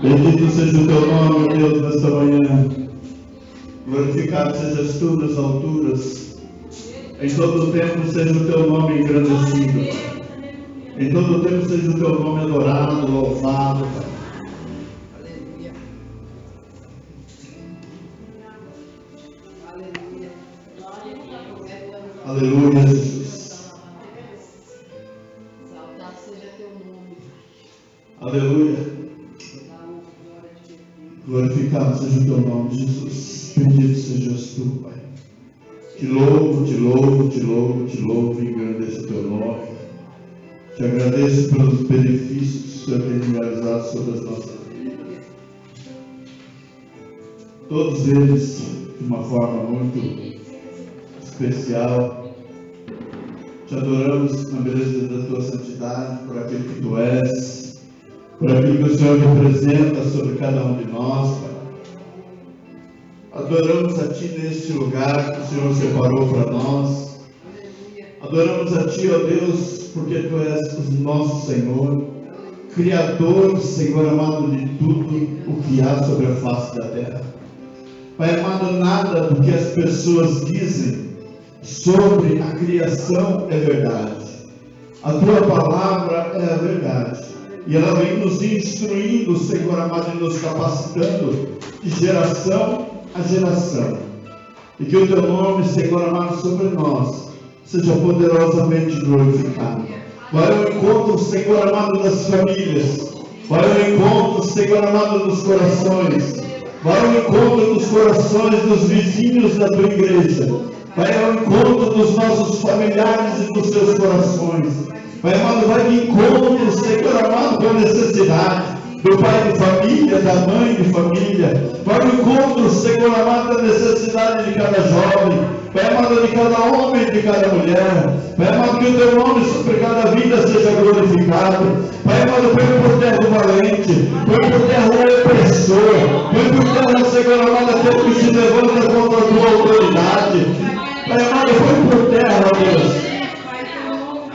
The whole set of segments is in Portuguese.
Bendito seja o teu nome, Deus, nesta manhã. Glorificado sejas tu nas alturas. Em todo o tempo seja o teu nome engrandecido. Em todo o tempo seja o teu nome adorado, louvado, Pai. Aleluia, Jesus. Saudade seja teu nome. Aleluia. Glorificado seja o teu nome, Jesus. Bendito sejas tu, Pai. Te louvo, te louvo, te louvo, te louvo e engrandeço o teu nome. Te agradeço pelos benefícios que o Senhor tem realizado sobre as nossas vidas. Todos eles de uma forma muito especial. Te adoramos na beleza da tua santidade, por aquilo que tu és, por aquilo que o Senhor representa sobre cada um de nós, Pai. Adoramos a Ti neste lugar que o Senhor separou para nós. Adoramos a Ti, ó Deus, porque Tu és o nosso Senhor, Criador, Senhor amado, de tudo o que há sobre a face da terra. Pai amado, nada do que as pessoas dizem sobre a criação é verdade. A Tua palavra é a verdade. E ela vem nos instruindo, Senhor amado, e nos capacitando de geração a geração. E que o Teu nome, Senhor amado, sobre nós seja poderosamente glorificado. Vai ao encontro, Senhor amado, das famílias. Vai ao encontro, Senhor amado, dos corações. Vai ao encontro dos corações dos vizinhos da Tua igreja. Vai ao encontro dos nossos familiares e dos seus corações. Pai amado, vai de encontro, Senhor amado, com a necessidade do pai de família, da mãe de família. Vai ao encontro, Senhor amado, da necessidade de cada jovem. Pai amado, de cada homem e de cada mulher. Pai amado, que o Teu nome sobre cada vida seja glorificado. Pai amado, põe por terra o valente, põe por terra o opressor, põe por terra, Senhor amado, aquele que se levanta contra a Tua autoridade. Pai amado, põe por terra, ó Deus,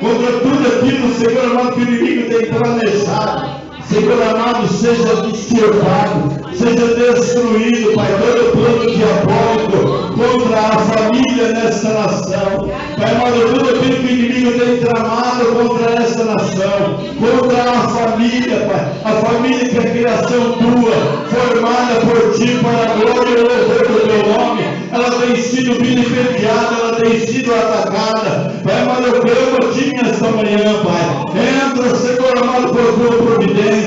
contra tudo aquilo, Senhor amado, que o inimigo tem planejado. Senhor amado, seja extirpado, seja destruído, Pai, todo plano diabólico contra a família nesta nação. Pai amado, tudo aquilo que o inimigo tem tramado contra esta nação, contra a família, Pai, a família que é a criação Tua, formada por Ti para a glória e o louvor do Teu nome, ela tem sido vilipendiada, ela tem sido atacada. Pai amado, eu clamo a Ti nesta manhã, Pai. Entra, Senhor amado, por Tua providência.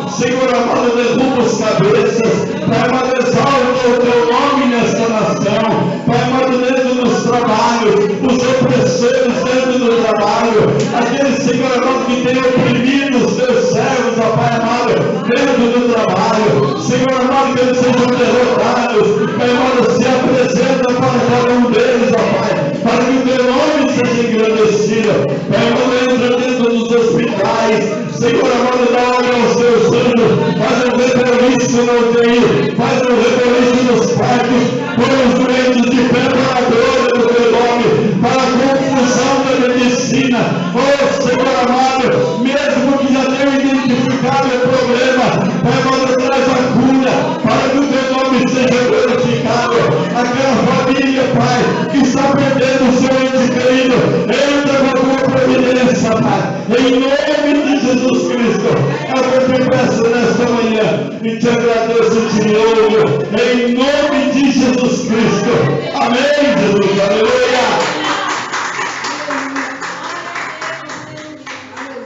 Senhor amado, derruba as cabeças. Pai amado, exalta o Teu nome nesta nação. Pai amado, dentro dos trabalhos, os opressores dentro do trabalho, aqueles, Senhor amado, que tem oprimido os Teus servos, ó Pai amado, dentro do trabalho. Senhor amado, que eles sejam derrotados. Pai amado, se apresenta para cada um deles, ó Pai, para que o Teu nome seja engrandecido. Pai amado, entra dentro dos hospitais. Senhor amado, dá ordem aos Teus anjos, faz um rebuliço na UTI, faz um rebuliço nos parques, põe os doentes de pé para a glória do Teu nome, para a confusão da medicina. Oh Senhor amado, mesmo que já tenha identificado o problema, Pai amado, traz a cura, para que o Teu nome seja glorificado. Aquela família, Pai, que está perdendo o seu ente querido, entra com a Tua providência, Pai, em nome de Jesus Cristo. É o que eu te peço nesta manhã e te agradeço e te louvo em nome de Jesus Cristo. Amém, Jesus. Aleluia.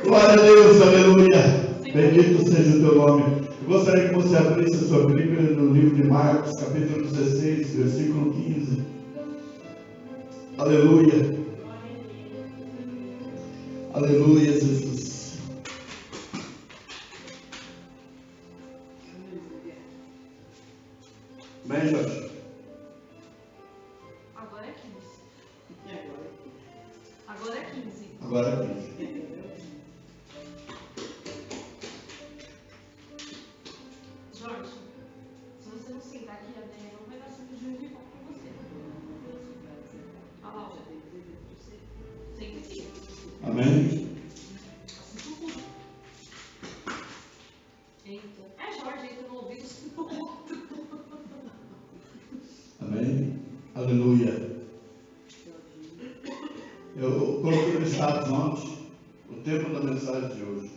Glória a Deus, aleluia. Bendito seja o Teu nome. Eu gostaria que você abrisse a sua Bíblia no livro de Marcos, capítulo 16, versículo 15. Aleluia. Aleluia, Jesus. Amém, Jorge? Agora é 15. Agora é 15. Agora é 15. Jorge, se você não sentar aqui, a Débora não vai dar sangue de um de volta com você. Olha lá, ó. Senta aqui. Amém? Eita. É, Jorge, entra no Eu coloquei no status ontem o tema da mensagem de hoje.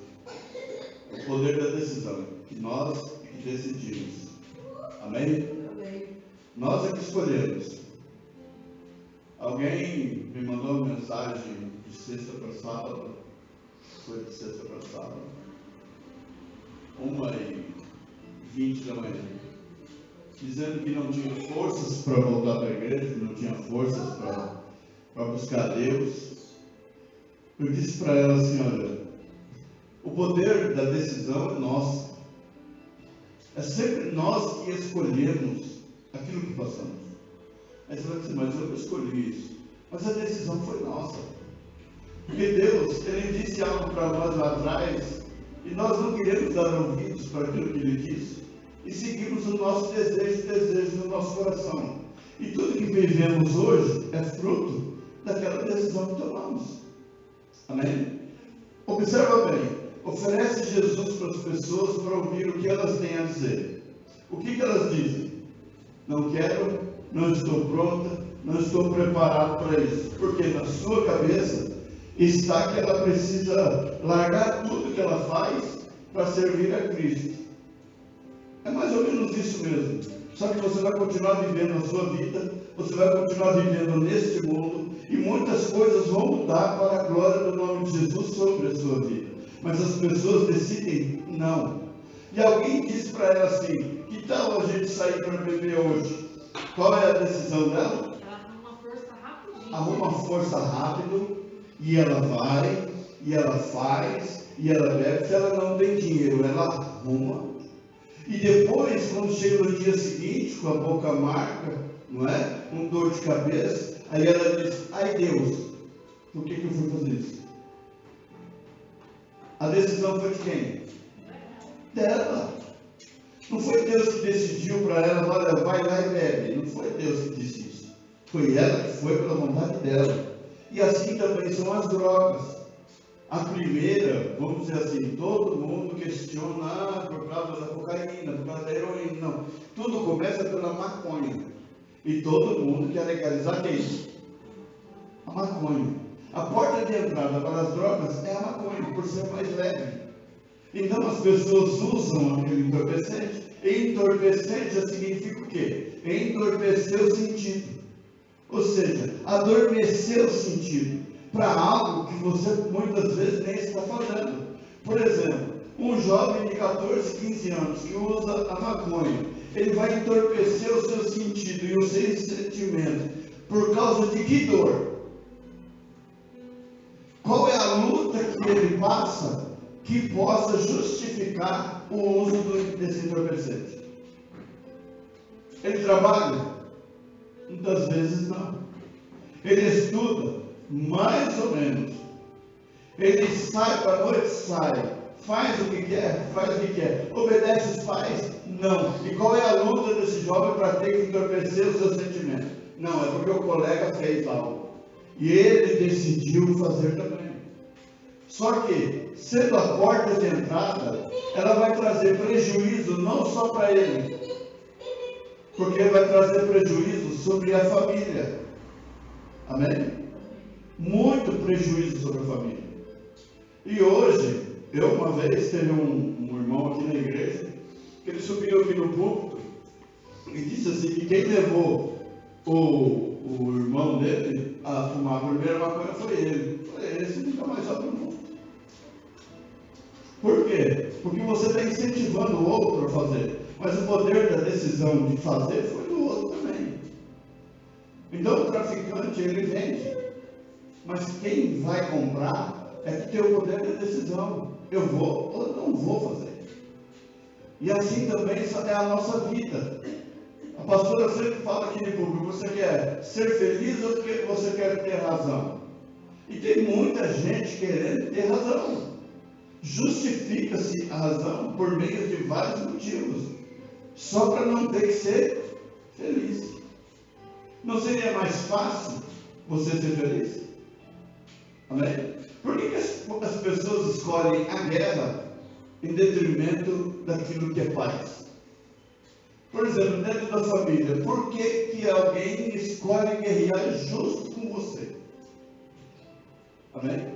O poder da decisão. Que nós que decidimos. Amém? Amém. Nós é que escolhemos. Alguém me mandou uma mensagem de sexta para sábado. Foi de sexta para sábado. 1h20 da manhã. Dizendo que não tinha forças para voltar para a igreja, que não tinha forças para buscar Deus. Eu disse para ela assim, olha, o poder da decisão é nosso. É sempre nós que escolhemos aquilo que passamos. Aí você vai dizer, mas eu não escolhi isso. Mas a decisão foi nossa. Porque Deus, Ele disse algo para nós lá atrás, e nós não queremos dar ouvidos para aquilo que Ele disse, e seguimos o nosso desejo no nosso coração. E tudo que vivemos hoje é fruto daquela decisão que tomamos. Amém? Observa bem, oferece Jesus para as pessoas para ouvir o que elas têm a dizer. O que elas dizem? Não quero, não estou pronta, não estou preparado para isso. Porque na sua cabeça está que ela precisa largar tudo que ela faz para servir a Cristo. É mais ou menos isso mesmo. Só que você vai continuar vivendo a sua vida, você vai continuar vivendo neste mundo, e muitas coisas vão mudar para a glória do nome de Jesus sobre a sua vida. Mas as pessoas decidem não. E alguém disse para ela assim, que tal a gente sair para beber hoje? Qual é a decisão dela? Ela arruma força rapidinho. Arruma força rápido, e ela vai, e ela faz, e ela bebe. Se ela não tem dinheiro, ela arruma. E depois, quando chega no dia seguinte, com a boca marca, não é? Com dor de cabeça, aí ela diz, ai Deus, por que eu fui fazer isso? A decisão foi de quem? Dela. Não foi Deus que decidiu para ela, olha, vai lá e bebe. Não foi Deus que disse isso. Foi ela que foi pela vontade dela. E assim também são as drogas. A primeira, vamos dizer assim, todo mundo questiona por causa da cocaína, por causa da heroína. Não. Tudo começa pela maconha. E todo mundo quer legalizar quem? A maconha. A porta de entrada para as drogas é a maconha, por ser mais leve. Então as pessoas usam aquele entorpecente. E entorpecente já significa o quê? Entorpecer o sentido. Ou seja, adormecer o sentido para algo que você muitas vezes nem está fazendo. Por exemplo, um jovem de 14, 15 anos que usa a maconha, ele vai entorpecer o seu sentido e o seu sentimento por causa de que dor? Qual é a luta que ele passa que possa justificar o uso desse entorpecente? Ele trabalha? Muitas vezes não. Ele estuda? Mais ou menos. Ele sai para a noite? Sai. Faz o que quer? Faz o que quer. Obedece os pais? Não. E qual é a luta desse jovem para ter que entorpecer o seu sentimento? Não, é porque o colega fez algo. E ele decidiu fazer também. Só que, sendo a porta de entrada, ela vai trazer prejuízo não só para ele, porque vai trazer prejuízo sobre a família. Amém? Muito prejuízo sobre a família. E hoje, eu uma vez teve um irmão aqui na igreja, que ele subiu aqui no púlpito e disse assim, que quem levou o irmão dele a fumar a primeira maconha foi ele. Eu falei, esse nunca mais sobe no púlpito. Por quê? Porque você está incentivando o outro a fazer. Mas o poder da decisão de fazer foi do outro também. Então o traficante, ele vende. Mas quem vai comprar é que tem o poder da decisão. Eu vou ou não vou fazer. E assim também é a nossa vida. A pastora sempre fala aqui no público, você quer ser feliz ou você quer ter razão? E tem muita gente querendo ter razão. Justifica-se a razão por meio de vários motivos, só para não ter que ser feliz. Não seria mais fácil você ser feliz? Amém? Por que as pessoas escolhem a guerra em detrimento daquilo que é paz? Por exemplo, dentro da família, por que alguém escolhe guerrear justo com você? Amém?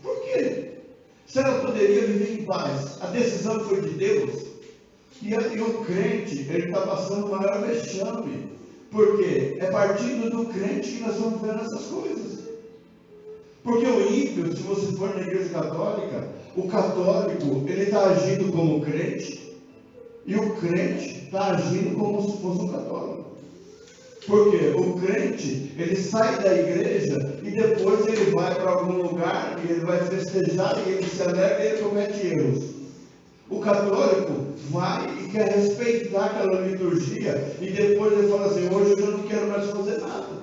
Por quê? Se ela poderia viver em paz, a decisão foi de Deus. E o crente, ele está passando o maior vexame. Porque é partindo do crente que nós vamos ver essas coisas. Porque o ímpio, se você for na igreja católica, o católico, ele está agindo como crente, e o crente está agindo como se fosse um católico. Porque o crente, ele sai da igreja e depois ele vai para algum lugar e ele vai festejar e ele se alegra e ele comete erros. O católico vai e quer respeitar aquela liturgia e depois ele fala assim, hoje eu já não quero mais fazer nada.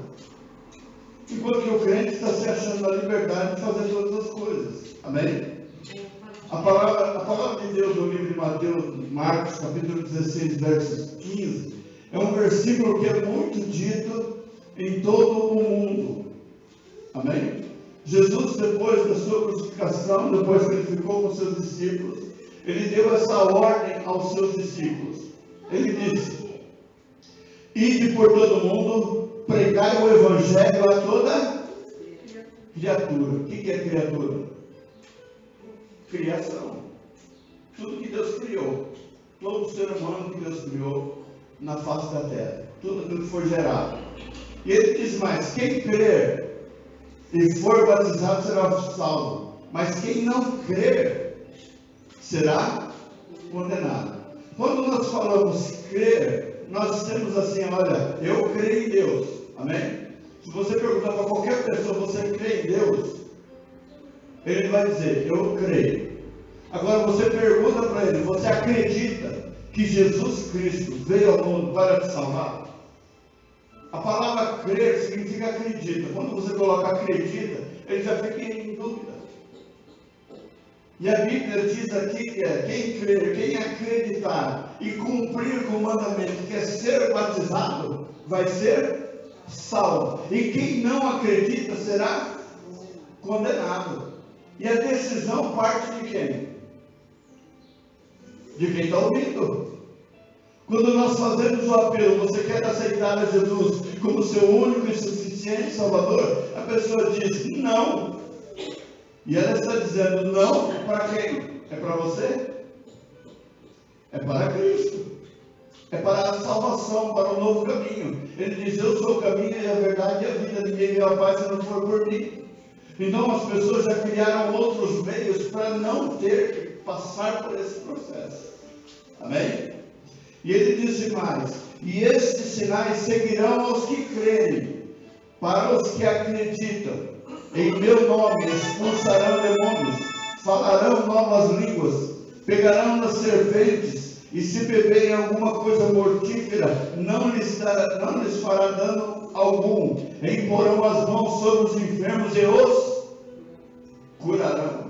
Enquanto que o crente está se achando na liberdade de fazer todas as coisas. Amém? A palavra de Deus no livro de Marcos, capítulo 16, versos 15, é um versículo que é muito dito em todo o mundo. Amém? Jesus, depois da sua crucificação, depois que ele ficou com seus discípulos, ele deu essa ordem aos seus discípulos. Ele disse, ide por todo mundo, pregai o evangelho a toda criatura. O que é criatura? Criação. Tudo que Deus criou. Todo ser humano que Deus criou na face da terra. Tudo aquilo que foi gerado. E ele diz mais, quem crer e for batizado será salvo. Mas quem não crer será condenado. Quando nós falamos crer, nós temos assim, olha, eu creio em Deus. Amém? Se você perguntar para qualquer pessoa, você crê em Deus? Ele vai dizer, eu creio. Agora você pergunta para ele, você acredita que Jesus Cristo veio ao mundo para te salvar? A palavra crer significa acredita. Quando você coloca acredita, ele já fica em dúvida. E a Bíblia diz aqui que quem crer, quem acreditar e cumprir com o mandamento que é ser batizado, vai ser salvo. E quem não acredita será condenado. E a decisão parte de quem? De quem está ouvindo. Quando nós fazemos o apelo, você quer aceitar a Jesus como seu único e suficiente Salvador? A pessoa diz, não. E ela está dizendo, não, para quem? É para você? É para Cristo. É para a salvação, para o novo caminho. Ele diz, eu sou o caminho e a verdade e a vida. Ninguém vê a paz se não for por mim. Então as pessoas já criaram outros meios para não ter que passar por esse processo. Amém? E ele disse mais, e estes sinais seguirão aos que crerem. Para os que acreditam, em meu nome expulsarão demônios, falarão novas línguas, pegarão nas serpentes, e se beberem alguma coisa mortífera, não lhes fará dano algum. Imporão as mãos sobre os enfermos e os curarão.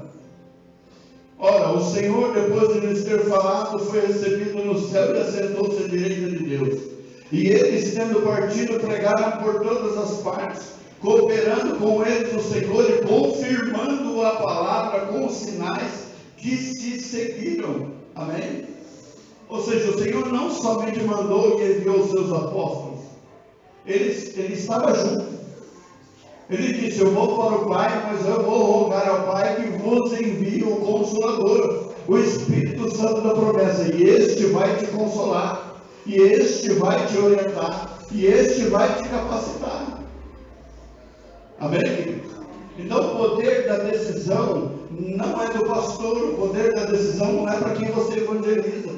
Ora, o Senhor, depois de lhes ter falado, foi recebido no céu e assentou-se à direita de Deus. E eles, tendo partido, pregaram por todas as partes, cooperando com eles o Senhor e confirmando a palavra com os sinais que se seguiram. Amém? Ou seja, o Senhor não somente mandou e enviou os seus apóstolos, ele estava junto. Ele disse, eu vou para o Pai, mas eu vou rogar ao Pai que vos envie o Consolador, o Espírito Santo da promessa, e este vai te consolar, e este vai te orientar, e este vai te capacitar. Amém, queridos? Então o poder da decisão não é do pastor, o poder da decisão não é para quem você evangeliza.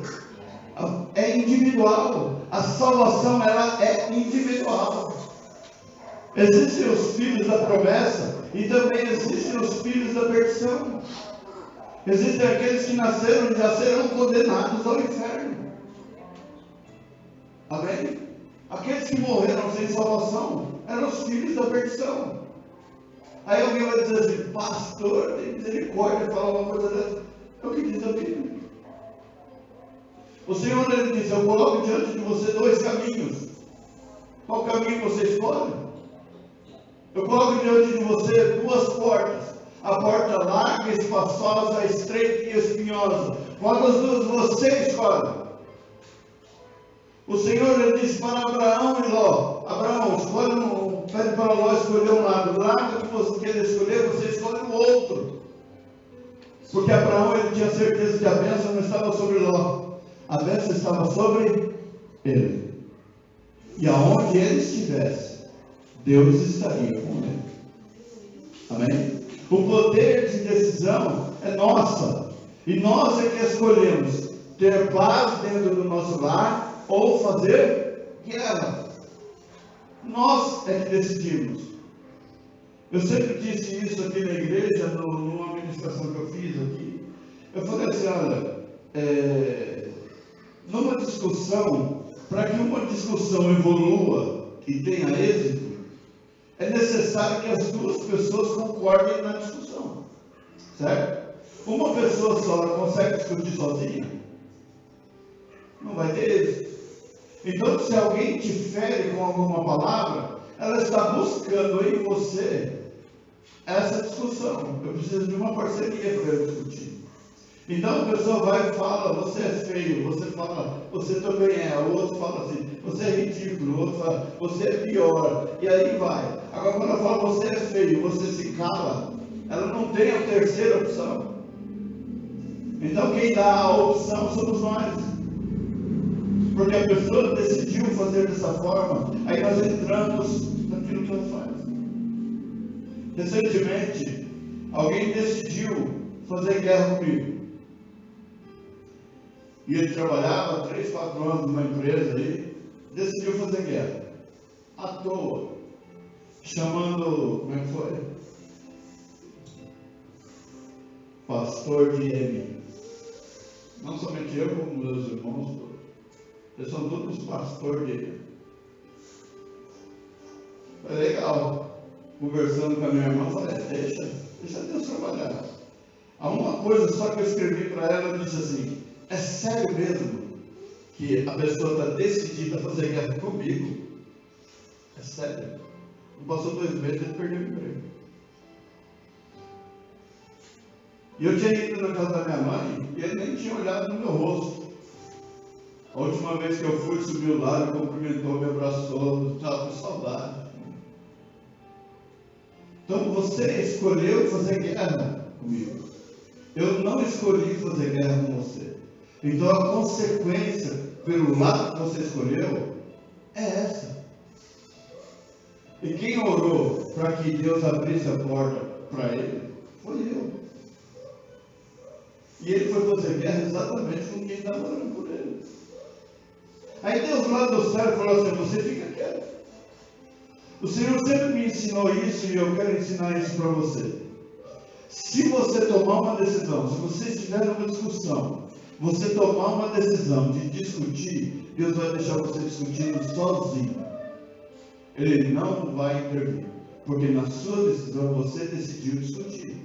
É individual. A salvação, ela é individual. Existem os filhos da promessa e também existem os filhos da perdição. Existem aqueles que nasceram e já serão condenados ao inferno. Amém? Aqueles que morreram sem salvação eram os filhos da perdição. Aí alguém vai dizer assim, pastor, tem misericórdia, fala uma coisa dessa. É o que diz a Bíblia. O Senhor, ele diz, eu coloco diante de você dois caminhos. Qual caminho você escolhe? Eu coloco diante de você duas portas. A porta larga, espaçosa, estreita e espinhosa. Qual das duas você escolhe? O Senhor, ele disse para Abraão e Ló, Abraão, escolhe pede para Ló escolher um lado. O lado que ele escolher, você escolhe o outro. Porque Abraão, ele tinha certeza que a bênção não estava sobre Ló. A bênção estava sobre ele. E aonde ele estivesse, Deus estaria com ele. Amém? O poder de decisão é nossa. E nós é que escolhemos ter paz dentro do nosso lar ou fazer guerra. Nós é que decidimos. Eu sempre disse isso aqui na igreja, numa ministração que eu fiz aqui. Eu falei assim, olha, numa discussão, para que uma discussão evolua e tenha êxito, é necessário que as duas pessoas concordem na discussão, certo? Uma pessoa só não consegue discutir sozinha, não vai ter êxito. Então, se alguém te fere com alguma palavra, ela está buscando em você essa discussão. Eu preciso de uma parceria para eu discutir. Então a pessoa vai e fala, você é feio, você fala, você também é, o outro fala assim, você é ridículo, o outro fala, você é pior, e aí vai. Agora quando ela fala, você é feio, você se cala, ela não tem a terceira opção. Então quem dá a opção somos nós. Porque a pessoa decidiu fazer dessa forma, aí nós entramos naquilo que ela faz. Recentemente, alguém decidiu fazer guerra comigo. E ele trabalhava 3, 4 anos numa empresa aí, decidiu fazer guerra. À toa. Chamando, como é que foi? Pastor de M. Não somente eu, como meus irmãos, eles são todos pastores de M. Foi legal. Conversando com a minha irmã, falei, deixa Deus trabalhar. Há uma coisa só que eu escrevi para ela, eu disse assim, é sério mesmo que a pessoa está decidida a fazer guerra comigo? É sério. Não passou 2 meses, ele perdeu o emprego. E eu tinha ido na casa da minha mãe, e ele nem tinha olhado no meu rosto. A última vez que eu fui, subiu lá, me cumprimentou, me abraçou, estava com saudade. Então você escolheu fazer guerra comigo. Eu não escolhi fazer guerra com você. Então a consequência pelo lado que você escolheu é essa. E quem orou para que Deus abrisse a porta para ele foi eu. E ele foi fazer guerra exatamente com quem estava orando por ele. Aí Deus lá do céu falou assim, você fica quieto. O Senhor sempre me ensinou isso e eu quero ensinar isso para você. Se você tomar uma decisão, se você estiver numa discussão, você tomar uma decisão de discutir, Deus vai deixar você discutindo sozinho. Ele não vai intervir, porque na sua decisão você decidiu discutir.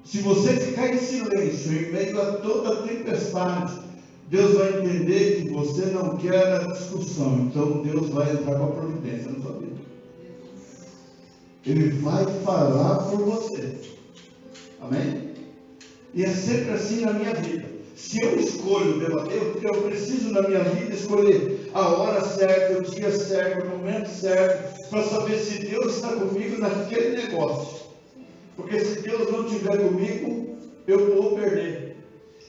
Se você ficar em silêncio em meio a toda a tempestade, Deus vai entender que você não quer a discussão, então Deus vai entrar com a providência na sua vida. Ele vai falar por você. Amém? E é sempre assim na minha vida. Se eu escolho debater, eu preciso na minha vida escolher a hora certa, o dia certo, o momento certo, para saber se Deus está comigo naquele negócio. Porque se Deus não estiver comigo, eu vou perder.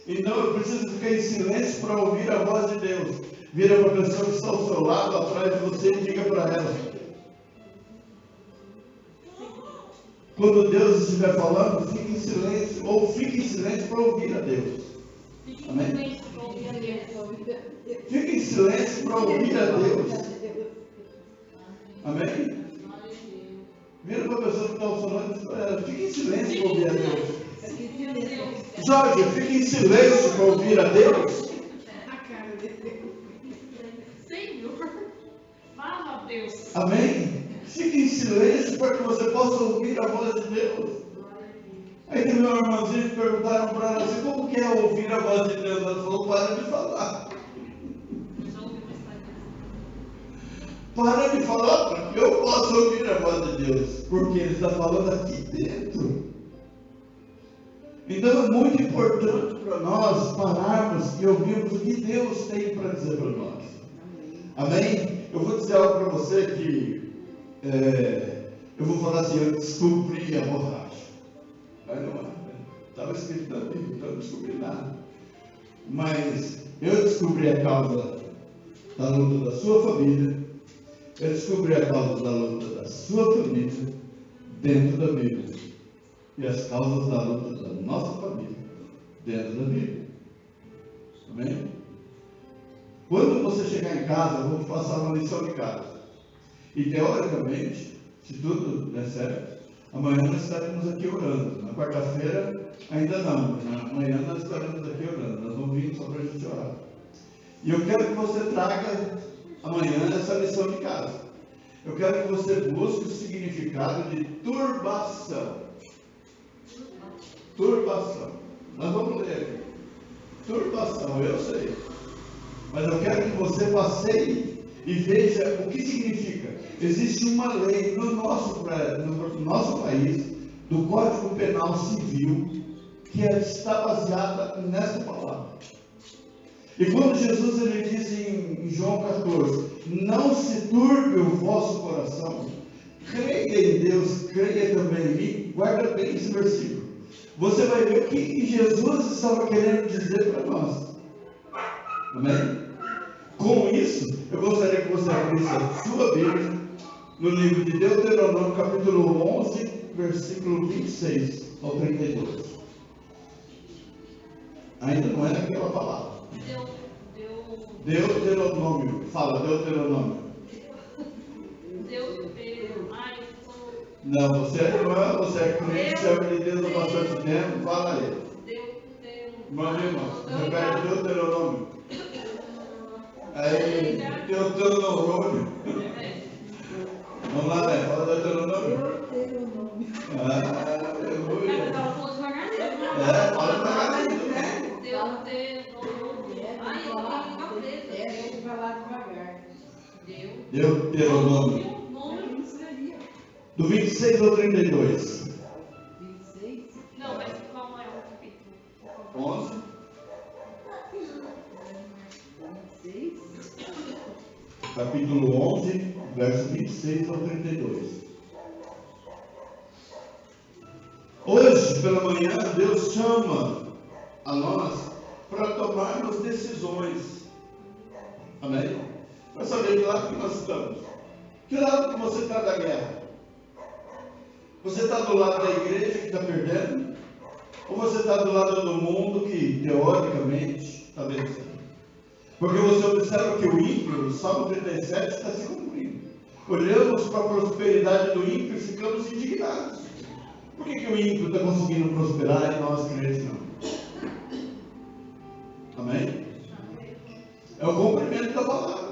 Então eu preciso ficar em silêncio para ouvir a voz de Deus. Vira para a pessoa que está ao seu lado, atrás de você, e diga para ela. Quando Deus estiver falando, fique em silêncio, ou fique em silêncio para ouvir a Deus. Amém? Fique em silêncio para ouvir a Deus. Amém? Vira para a pessoa que está ao seu lado, fique em silêncio para ouvir a Deus. Jorge, fique em silêncio para ouvir a Deus. Senhor, fala a Deus. Amém? Fique em silêncio para que você possa ouvir a voz de Deus. Aí tem meu irmãozinho que perguntaram para ela assim, como que é ouvir a voz de Deus? Ela falou, para de falar. Para de falar para que eu possa ouvir a voz de Deus. Porque Ele está falando aqui dentro. Então é muito importante para nós pararmos e ouvirmos o que Deus tem para dizer para nós. Amém? Eu vou dizer algo para você que eu vou falar assim, eu descobri a borracha. Mas não, estava escrito na Bíblia, então eu não descobri nada. Mas eu descobri a causa da luta da sua família, eu descobri a causa da luta da sua família dentro da Bíblia. E as causas da luta da nossa família dentro da Bíblia. Amém? Quando você chegar em casa, eu vou te passar uma lição de casa. E teoricamente, se tudo der certo, amanhã nós estaremos aqui orando. Na quarta-feira ainda não, mas amanhã nós estaremos aqui orando. Nós vamos vir só para a gente orar. E eu quero que você traga amanhã essa lição de casa. Eu quero que você busque o significado de turbação. Turbação. Nós vamos ler aqui. Turbação, eu sei. Mas eu quero que você passeie e veja o que significa. Existe uma lei no nosso país, do Código Penal Civil, que está baseada nessa palavra. E quando Jesus ele diz em João 14, não se turbe o vosso coração, creia em Deus, creia também em mim, guarda bem esse versículo. Você vai ver o que Jesus estava querendo dizer para nós. Amém? Com isso, eu gostaria que você abrisse a sua Bíblia no livro de Deuteronômio, capítulo 11, versículo 26 ao 32. Ainda não é aquela palavra. Deuteronômio. Fala, Deuteronômio. Não, você é irmã, você é crente, serve de Deus há bastante tempo, fala aí. Irmão, repete Deuteronômio. Aí, Deuteronômio. Vamos lá, né? Fala Deuteronômio. Aleluia. Fala devagarzinho. Deuteronômio. Do 26 ao 32. 26? Não, mas qual é o capítulo? 11. 26? Capítulo 11, verso 26 ao 32. Hoje, pela manhã, Deus chama a nós para tomarmos decisões. Amém? Para saber que lado que nós estamos. Que lado que você está da guerra? Você está do lado da igreja que está perdendo? Ou você está do lado do mundo que, teoricamente, está vencendo? Porque você observa que o ímpio, o Salmo 37, está se cumprindo. Olhamos para a prosperidade do ímpio e ficamos indignados. Por que o ímpio está conseguindo prosperar e nós crentes não? Amém? É o cumprimento da palavra.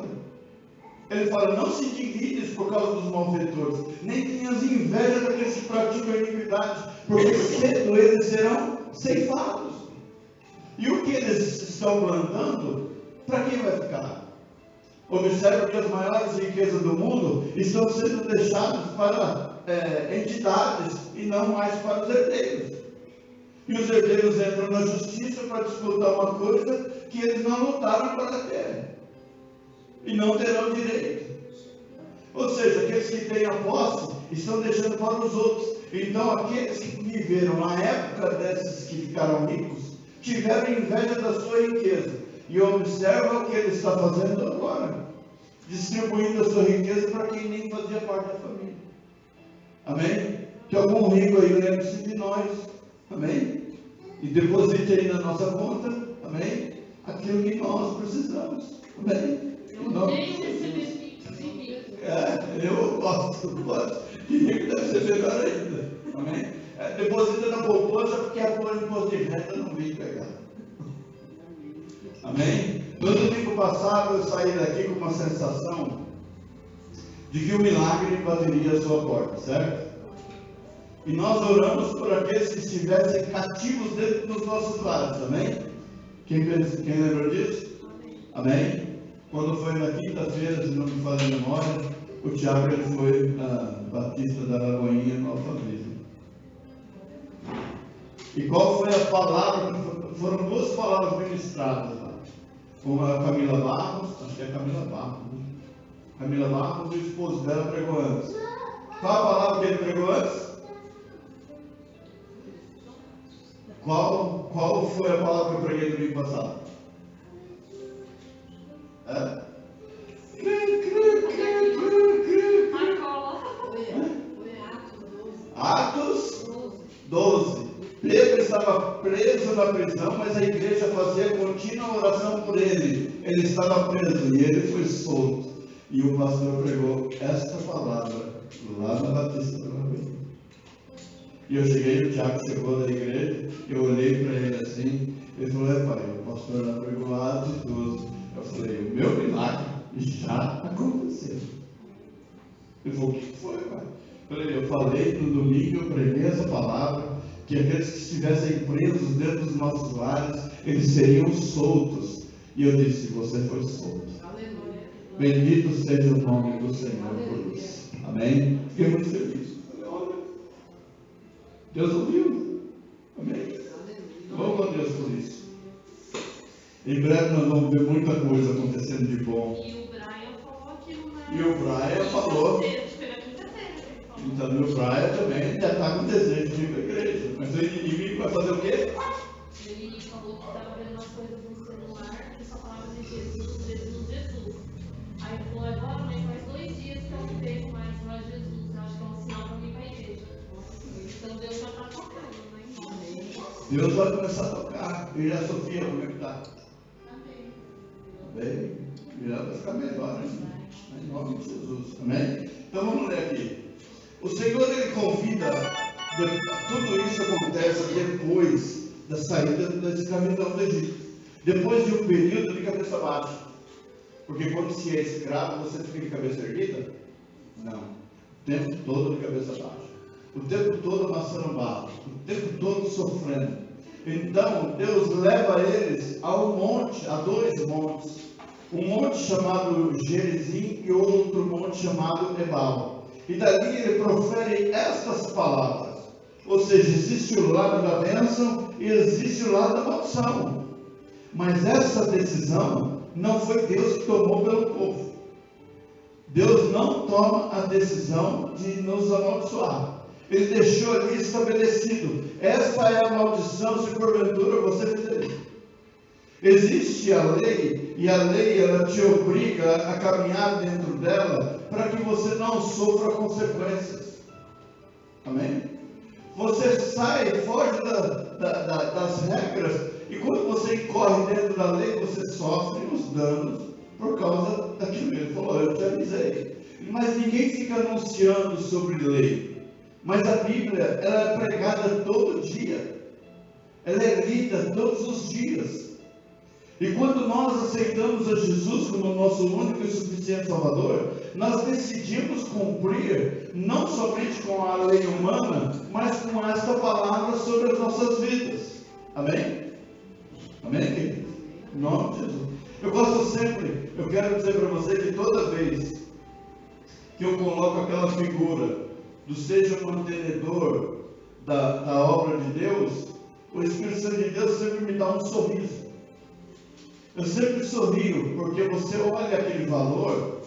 Ele fala, não se indignes por causa dos malfeitores, nem tenhas inveja daqueles que praticam a iniquidade, porque cedo eles serão ceifados. E o que eles estão plantando, para quem vai ficar? Observa que as maiores riquezas do mundo estão sendo deixadas para entidades e não mais para os herdeiros. E os herdeiros entram na justiça para disputar uma coisa que eles não lutaram para ter. E não terão direito. Ou seja, aqueles que têm a posse estão deixando para os outros. Então aqueles que viveram na época desses que ficaram ricos, tiveram inveja da sua riqueza. E observa o que ele está fazendo agora. Distribuindo a sua riqueza para quem nem fazia parte da família. Amém? Que algum rico aí lembre-se de nós. Amém? E deposite aí na nossa conta. Amém? Aquilo que nós precisamos. Amém? Eu gosto. E rico deve ser melhor ainda. Amém? Deposita na poupança porque a folha de imposto de renda não vem pegar. Amém? No domingo passado eu saí daqui com uma sensação de que o milagre bateria a sua porta, certo? E nós oramos por aqueles que estivessem cativos dentro dos nossos lares, amém? Quem lembrou disso? Amém? Quando foi na quinta-feira, se não me falha a memória, o Tiago ele foi na Batista da Lagoinha, no Alphaville. E qual foi a palavra? Foram duas palavras ministradas lá. Uma é a Camila Barros, acho que é a Camila Barros, né? Camila Barros, o esposo dela, pregou antes. Qual a palavra que ele pregou antes? Qual foi a palavra que eu preguei no domingo passado? Atos 12. Pedro estava preso na prisão, mas a igreja fazia contínua oração por ele. Ele estava preso e ele foi solto. E o pastor pregou esta palavra lá na Batista do Rabino. E eu cheguei, o Tiago chegou da igreja, eu olhei para ele assim, ele falou: pai, o pastor lá pregou Atos 12. Eu falei: o meu milagre já aconteceu. Ele falou: o que foi, pai? Eu falei no domingo, eu preguei essa palavra, que aqueles que estivessem presos dentro dos nossos lares, eles seriam soltos. E eu disse: você foi solto. Aleluia. Bendito seja o nome do Senhor por isso. Amém? Fiquei muito feliz. Olha, Deus ouviu. Amém? Louva a Deus por isso. Em breve nós vamos ver muita coisa acontecendo de bom. E o Brian falou aquilo, né? E o Brian falou. Então, o Brian também já está com desejo de ir para a igreja. Mas o inimigo vai fazer o quê? Ele falou que estava vendo as coisas no celular e só falava de Jesus, Jesus, Jesus. Aí ele falou: agora, mas faz 2 dias que eu não vejo mais falar de Jesus. Eu acho que é um sinal para mim para a igreja. Então Deus já está tocando, né? Deus vai começar a tocar. E a Sofia, como é que está? Amém. Bem, e ela vai ficar melhor, hein? Em nome de Jesus. Amém? Então vamos ler aqui. O Senhor, ele convida, tudo isso acontece depois da saída da escravidão do Egito. Depois de um período de cabeça baixa. Porque quando se é escravo, você fica de cabeça erguida? Não. O tempo todo de cabeça baixa. O tempo todo amassando barro. O tempo todo sofrendo. Então, Deus leva eles ao monte, a 2 montes. Um monte chamado Gerizim e outro monte chamado Ebal. E dali ele profere estas palavras. Ou seja, existe o lado da bênção e existe o lado da maldição. Mas essa decisão não foi Deus que tomou pelo povo. Deus não toma a decisão de nos amaldiçoar. Ele deixou ali estabelecido: esta é a maldição se porventura você fizer isso. Existe a lei, e a lei ela te obriga a caminhar dentro dela para que você não sofra consequências. Amém? Você sai, foge das regras, e quando você incorre dentro da lei, você sofre os danos por causa daquilo que ele falou: eu te avisei. Mas ninguém fica anunciando sobre lei. Mas a Bíblia, ela é pregada todo dia. Ela é lida todos os dias. E quando nós aceitamos a Jesus como nosso único e suficiente Salvador, nós decidimos cumprir não somente com a lei humana, mas com esta palavra sobre as nossas vidas. Amém? Amém, queridos? Em nome de Jesus. Eu quero dizer para você que toda vez que eu coloco aquela figura do seja mantenedor da obra de Deus, o Espírito Santo de Deus sempre me dá um sorriso. Eu sempre sorrio, porque você olha aquele valor.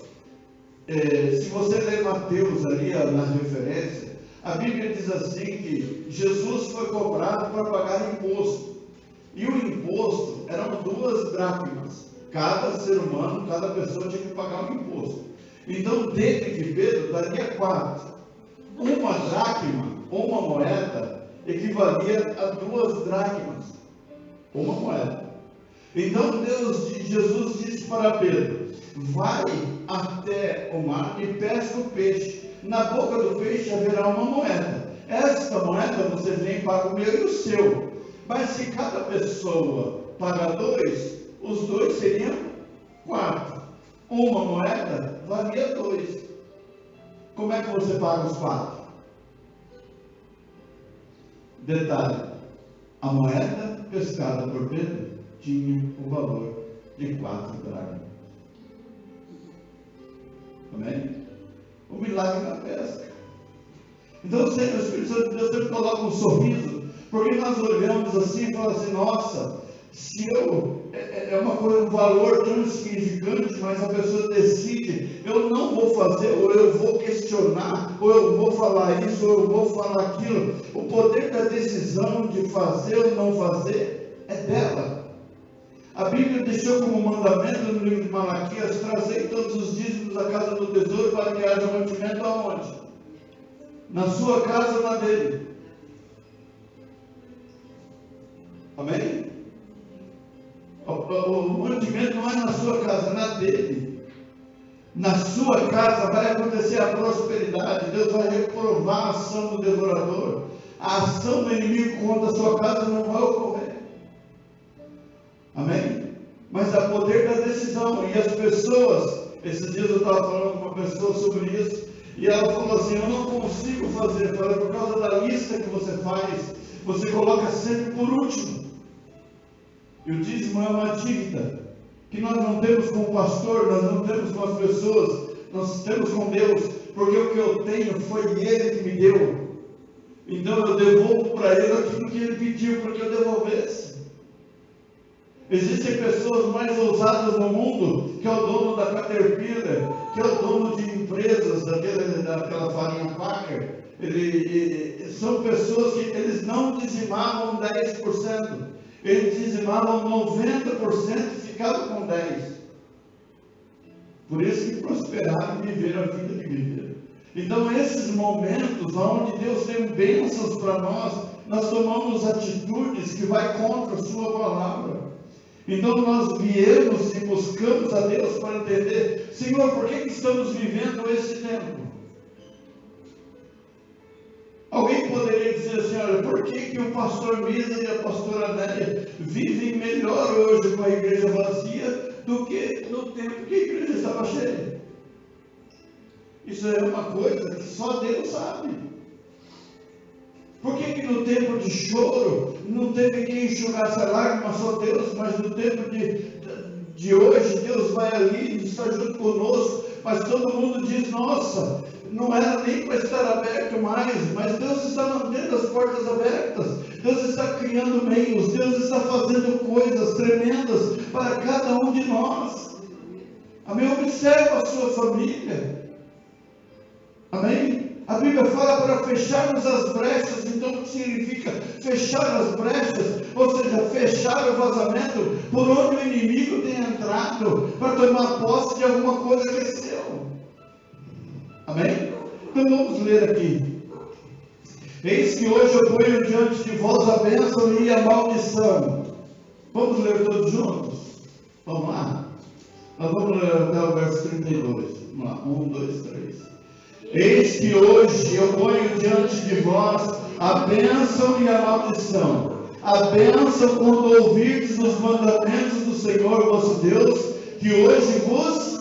Se você ler Mateus ali na referência, a Bíblia diz assim que Jesus foi cobrado para pagar imposto. E o imposto eram 2 dracmas. Cada ser humano, cada pessoa tinha que pagar um imposto. Então, dele de Pedro, daria 4. Uma dracma, uma moeda, equivalia a 2 dracmas. Uma moeda. Então Jesus disse para Pedro: vai até o mar e pesca o peixe. Na boca do peixe haverá uma moeda. Esta moeda você vem para o meu e o seu. Mas se cada pessoa paga 2, os 2 seriam 4. Uma moeda valia 2. Como é que você paga os 4? Detalhe: a moeda pescada por Pedro tinha o valor de 4 dracmas. Amém? O milagre na pesca. Então o Espírito Santo de Deus sempre coloca um sorriso, porque nós olhamos assim e falamos assim: nossa, Se é uma coisa, um valor tão insignificante, mas a pessoa decide, eu não vou fazer, ou eu vou questionar, ou eu vou falar isso, ou eu vou falar aquilo. O poder da decisão de fazer ou não fazer é dela. A Bíblia deixou como mandamento no livro de Malaquias: trazei todos os dízimos à casa do tesouro para que haja mantimento aonde? Na sua casa ou na dele? Amém? O mantimento não é na sua casa, é na dele. Na sua casa vai acontecer a prosperidade. Deus vai reprovar a ação do devorador. A ação do inimigo contra a sua casa não vai ocorrer. Amém? Mas há poder da decisão. E as pessoas, esses dias eu estava falando com uma pessoa sobre isso, e ela falou assim: eu não consigo fazer. Falei: por causa da lista que você faz, você coloca sempre por último. E o dízimo é uma dívida que nós não temos com o pastor, nós não temos com as pessoas, nós temos com Deus, porque o que eu tenho foi Ele que me deu. Então eu devolvo para Ele aquilo que Ele pediu para que eu devolvesse. Existem pessoas mais ousadas no mundo, que é o dono da Caterpillar, que é o dono de empresas daquela farinha Packer. São pessoas que eles não dizimavam 10%. Eles dizimavam 90% e ficavam com 10%. Por isso que prosperaram e viveram a vida que viveram. Então, esses momentos onde Deus tem bênçãos para nós tomamos atitudes que vai contra a sua palavra. Então, nós viemos e buscamos a Deus para entender: Senhor, por que estamos vivendo esse tempo? Alguém poderia dizer assim: olha, por que o pastor Misa e a pastora Nélia vivem melhor hoje com a igreja vazia do que no tempo que a igreja estava cheia? Isso é uma coisa que só Deus sabe. Por que no tempo de choro não teve quem enxugasse a lágrima, só Deus, mas no tempo de hoje Deus vai ali e está junto conosco, mas todo mundo diz: nossa, não era nem para estar aberto mais, mas Deus está mantendo as portas abertas, Deus está criando meios, Deus está fazendo coisas tremendas para cada um de nós. Amém? Observa a sua família. Amém? A Bíblia fala para fecharmos as brechas. Então o que significa fechar as brechas? Ou seja, fechar o vazamento por onde o inimigo tem entrado para tomar posse de alguma coisa que é seu. Amém? Então vamos ler aqui. Eis que hoje eu ponho diante de vós a bênção e a maldição. Vamos ler todos juntos? Vamos lá? Nós vamos ler até o verso 32. Vamos lá, 1, 2, 3. Eis que hoje eu ponho diante de vós a bênção e a maldição. A bênção quando ouvirdes os mandamentos do Senhor vosso Deus, que hoje vos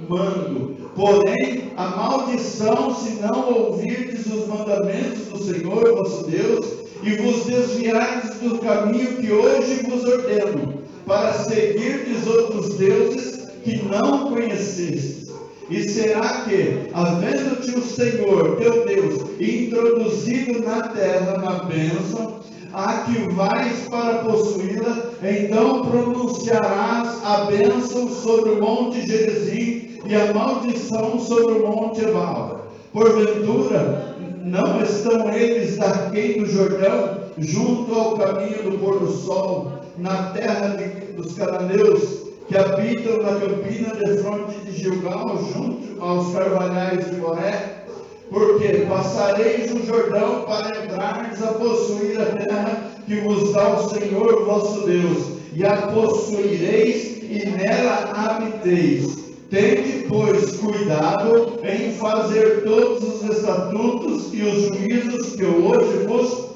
mando. Porém, a maldição se não ouvirdes os mandamentos do Senhor vosso Deus, e vos desviardes do caminho que hoje vos ordeno, para seguirdes outros deuses que não conhecestes. E será que, havendo-te o Senhor, teu Deus, introduzido na terra na bênção, a que vais para possuí-la, então pronunciarás a bênção sobre o monte Gerizim e a maldição sobre o monte Ebal. Porventura, não estão eles daquém do Jordão, junto ao caminho do pôr do sol, na terra dos cananeus, que habitam na campina de fronte de Gilgal, junto aos carvalhais de Moré? Porque passareis o Jordão para entrardes a possuir a terra que vos dá o Senhor vosso Deus, e a possuireis e nela habiteis. Tende, pois, cuidado em fazer todos os estatutos e os juízos que eu hoje vos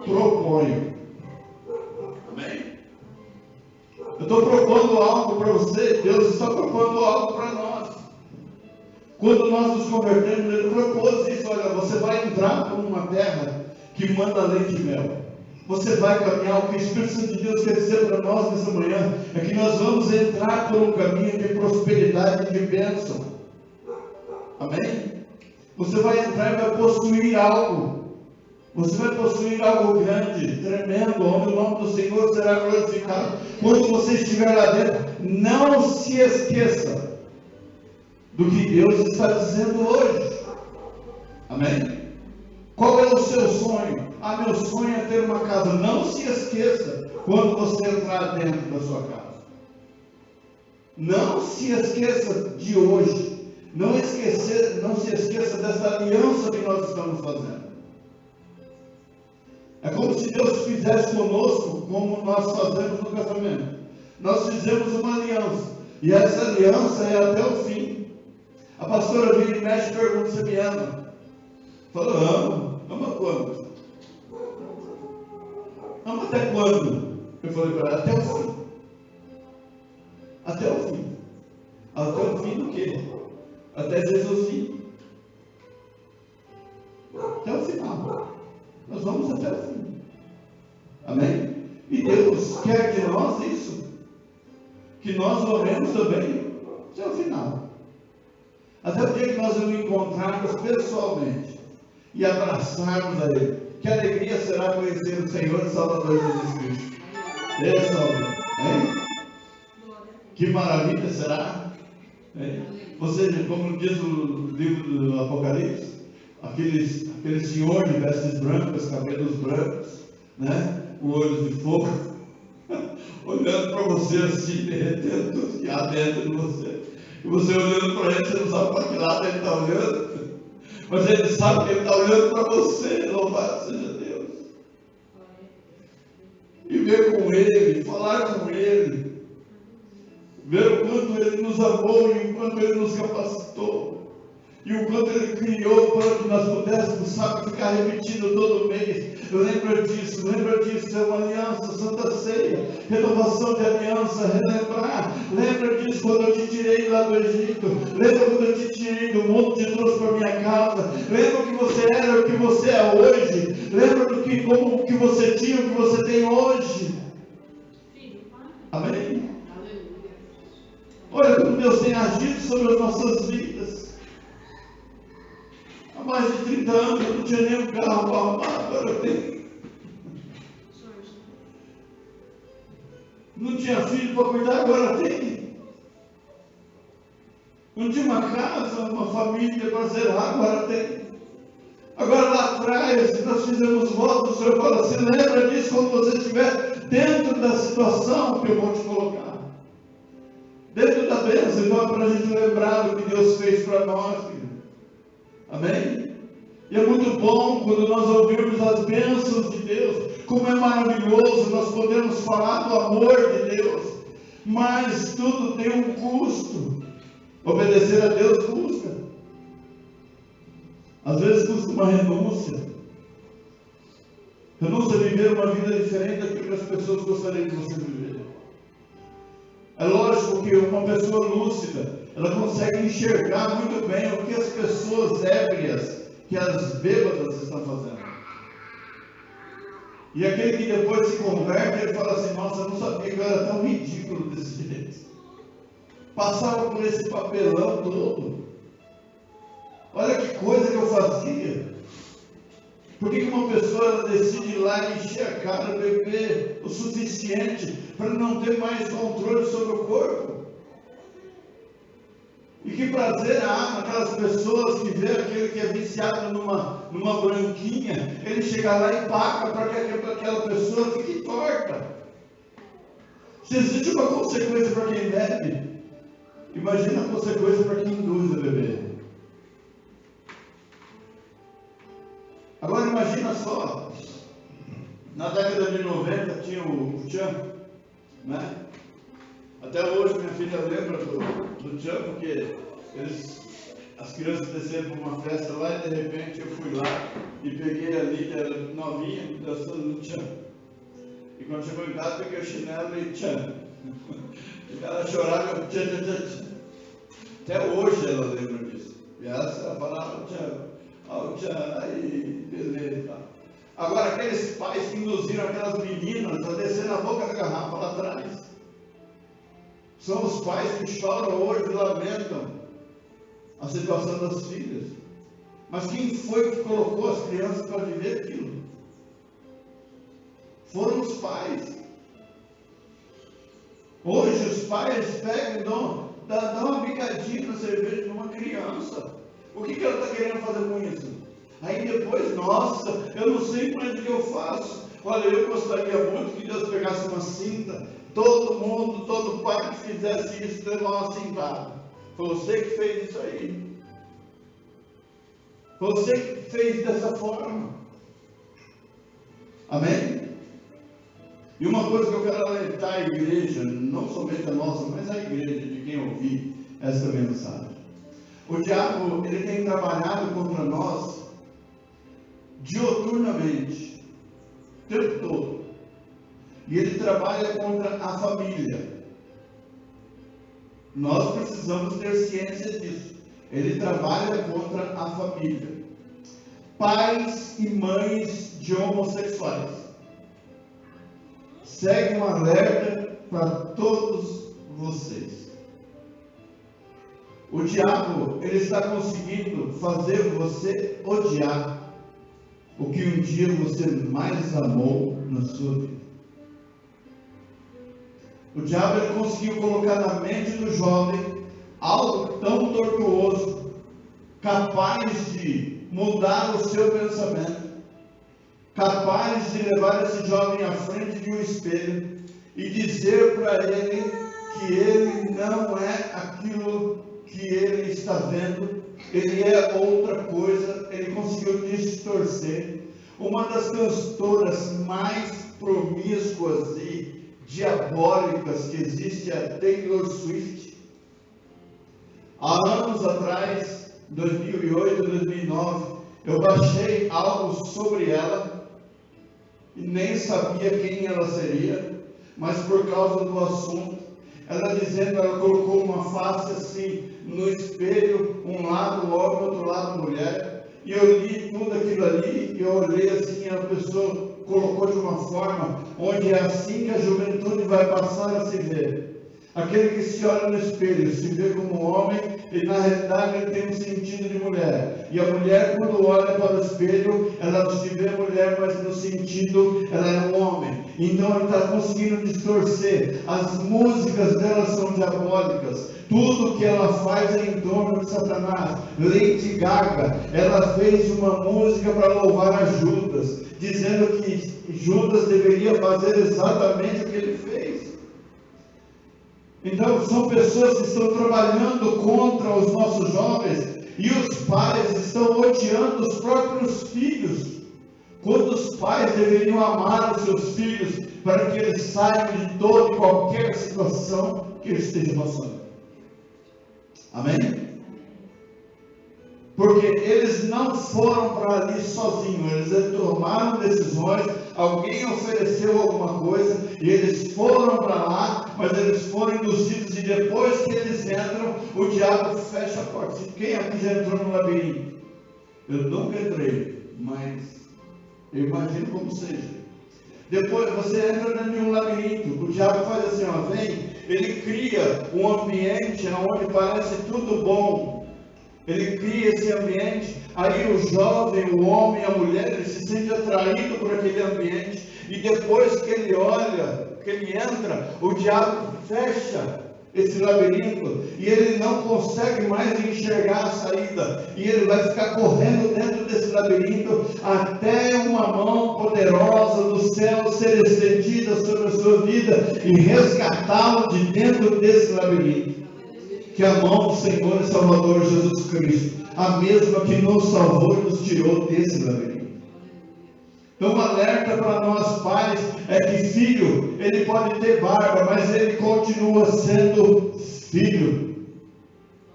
proponho. Amém? Eu estou propondo algo para você, Deus está propondo algo para nós. Quando nós nos convertemos, Ele propôs isso: olha, você vai entrar por uma terra que manda leite e mel. Você vai caminhar. O que o Espírito Santo de Deus quer dizer para nós nessa manhã é que nós vamos entrar por um caminho de prosperidade e de bênção. Amém? Você vai entrar e vai possuir algo. Você vai possuir algo grande, tremendo, onde o nome do Senhor será glorificado. Quando você estiver lá dentro, não se esqueça do que Deus está dizendo hoje. Amém? Qual é o seu sonho? Meu sonho é ter uma casa. Não se esqueça quando você entrar dentro da sua casa. Não se esqueça de hoje. Não se esqueça dessa aliança que nós estamos fazendo. É como se Deus fizesse conosco como nós fazemos no casamento. Nós fizemos uma aliança. E essa aliança é até o fim. A pastora vira e mexe e pergunta: você me ama? Fala: amo. Ama quando? Ama até quando? Eu falei para ela: até o fim. Até o fim. Até o fim do quê? Até Jesus vir. Até o final. Nós vamos até o fim. Amém? E Deus quer de nós isso. Que nós oremos também até o final. Até o dia que nós nos encontrarmos pessoalmente e abraçarmos a Ele. Que alegria será conhecer o Senhor e Salvador Jesus Cristo. Esse homem. Que maravilha será. Você, como diz o livro do Apocalipse, aquele senhor de vestes brancas, cabelos brancos, né? Olhos de fogo, olhando para você assim, derretendo tudo que há dentro de você. E você olhando para ele, você não sabe para que lado ele está olhando, mas ele sabe que ele está olhando para você. Louvado seja Deus. E ver com ele, falar com ele, ver o quanto ele nos amou e o quanto ele nos capacitou. E o quanto Ele criou para que nós pudéssemos, sabe, ficar repetindo todo mês. Lembra disso, é uma aliança, Santa Ceia, renovação de aliança, relembrar. Lembra disso quando eu te tirei lá do Egito. Lembra quando eu te tirei do mundo e te trouxe para minha casa. Lembra o que você era, o que você é hoje. Lembra como que você tinha, o que você tem hoje. Amém? Olha como Deus tem agido sobre as nossas vidas. Há mais de 30 anos eu não tinha nem um carro para arrumar, agora eu tenho. Não tinha filho para cuidar, agora tem. Não tinha uma casa, uma família para zelar, agora tem. Agora lá atrás, nós fizemos votos, o Senhor fala assim: lembra disso quando você estiver dentro da situação que eu vou te colocar. Dentro da bênção. Então é para a gente lembrar do que Deus fez para nós, filho. Amém? E é muito bom quando nós ouvimos as bênçãos de Deus, como é maravilhoso nós podemos falar do amor de Deus, mas tudo tem um custo. Obedecer a Deus custa. Às vezes custa uma renúncia. Renúncia a viver uma vida diferente daquilo que as pessoas gostariam de você viver. É lógico que uma pessoa lúcida, ela consegue enxergar muito bem o que as pessoas ébrias, que as bêbadas estão fazendo. E aquele que depois se converte, ele fala assim: nossa, eu não sabia que eu era tão ridículo desse jeito. Passava por esse papelão todo. Olha que coisa que eu fazia. Por que uma pessoa decide ir lá e encher a cara, beber o suficiente para não ter mais controle sobre o corpo? E que prazer há naquelas pessoas que vê aquele que é viciado numa branquinha, ele chega lá e paga para que aquela pessoa fique torta. Se existe uma consequência para quem bebe, imagina a consequência para quem induz a beber. Agora imagina só, na década de 90 tinha o Tchan, né? Até hoje minha filha lembra do Tchan, porque as crianças desceram para uma festa lá e de repente eu fui lá e peguei ali, que era novinha, dançando no Tchan. E quando chegou em casa, peguei o chinelo e Tchan. E ela chorava, eu Tchan, Tchan, Tchan. Até hoje ela lembra disso. E ela falava Tchan. Aí, beleza. Agora, aqueles pais que induziram aquelas meninas a descer na boca da garrafa lá atrás, são os pais que choram hoje e lamentam a situação das filhas. Mas quem foi que colocou as crianças para viver aquilo? foram os pais. Hoje os pais pegam e dão uma picadinha na cerveja de uma criança. O que ela está querendo fazer com isso? Aí depois, nossa, eu não sei mais o que eu faço. Olha, eu gostaria muito que Deus pegasse uma cinta, todo pai que fizesse isso, levar uma cintada. Foi você que fez isso aí. Foi você que fez dessa forma. Amém? E uma coisa que eu quero alertar a igreja, não somente a nossa, mas a igreja, de quem ouvir essa mensagem. O diabo, ele tem trabalhado contra nós dioturnamente, o tempo todo. E ele trabalha contra a família. Nós precisamos ter ciência disso. Ele trabalha contra a família. Pais e mães de homossexuais. Segue um alerta para todos vocês. O diabo, ele está conseguindo fazer você odiar o que um dia você mais amou na sua vida. O diabo, ele conseguiu colocar na mente do jovem algo tão tortuoso, capaz de mudar o seu pensamento, capaz de levar esse jovem à frente de um espelho e dizer para ele que ele não é aquilo que ele está vendo, ele é outra coisa. Ele conseguiu distorcer. Uma das cantoras mais promíscuas e diabólicas que existe é a Taylor Swift. Há anos atrás, 2008, 2009, eu baixei algo sobre ela e nem sabia quem ela seria, mas por causa do assunto, ela colocou uma face assim no espelho, um lado homem, outro lado mulher, e eu li tudo aquilo ali, e eu olhei assim, a pessoa colocou de uma forma onde é assim que a juventude vai passar a se ver. Aquele que se olha no espelho, se vê como homem, e na realidade ele tem um sentido de mulher. E a mulher, quando olha para o espelho, ela se vê mulher, mas no sentido, ela é um homem. Então ele está conseguindo distorcer. As músicas dela são diabólicas. Tudo que ela faz é em torno de Satanás. Lady Gaga, ela fez uma música para louvar a Judas, dizendo que Judas deveria fazer exatamente o que ele fez. Então, são pessoas que estão trabalhando contra os nossos jovens, e os pais estão odiando os próprios filhos, quando os pais deveriam amar os seus filhos, para que eles saiam de toda e qualquer situação que eles estejam passando. Amém? Porque eles não foram para ali sozinhos, eles tomaram decisões, alguém ofereceu alguma coisa, e eles foram para lá, mas eles foram induzidos, e depois que eles entram, o diabo fecha a porta. Quem aqui já entrou no labirinto? Eu nunca entrei, mas eu imagino como seja. Depois você entra dentro de um labirinto, o diabo faz assim, ó, vem, ele cria um ambiente onde parece tudo bom. Ele cria esse ambiente, aí o jovem, o homem, a mulher, ele se sente atraído por aquele ambiente, e depois que ele olha, que ele entra, o diabo fecha esse labirinto, e ele não consegue mais enxergar a saída, e ele vai ficar correndo dentro desse labirinto, até uma mão poderosa do céu ser estendida sobre a sua vida, e resgatá-lo de dentro desse labirinto. Que a mão do Senhor e Salvador Jesus Cristo, a mesma que nos salvou e nos tirou desse labirinto. Então, um alerta para nós pais é que filho, ele pode ter barba, mas ele continua sendo filho.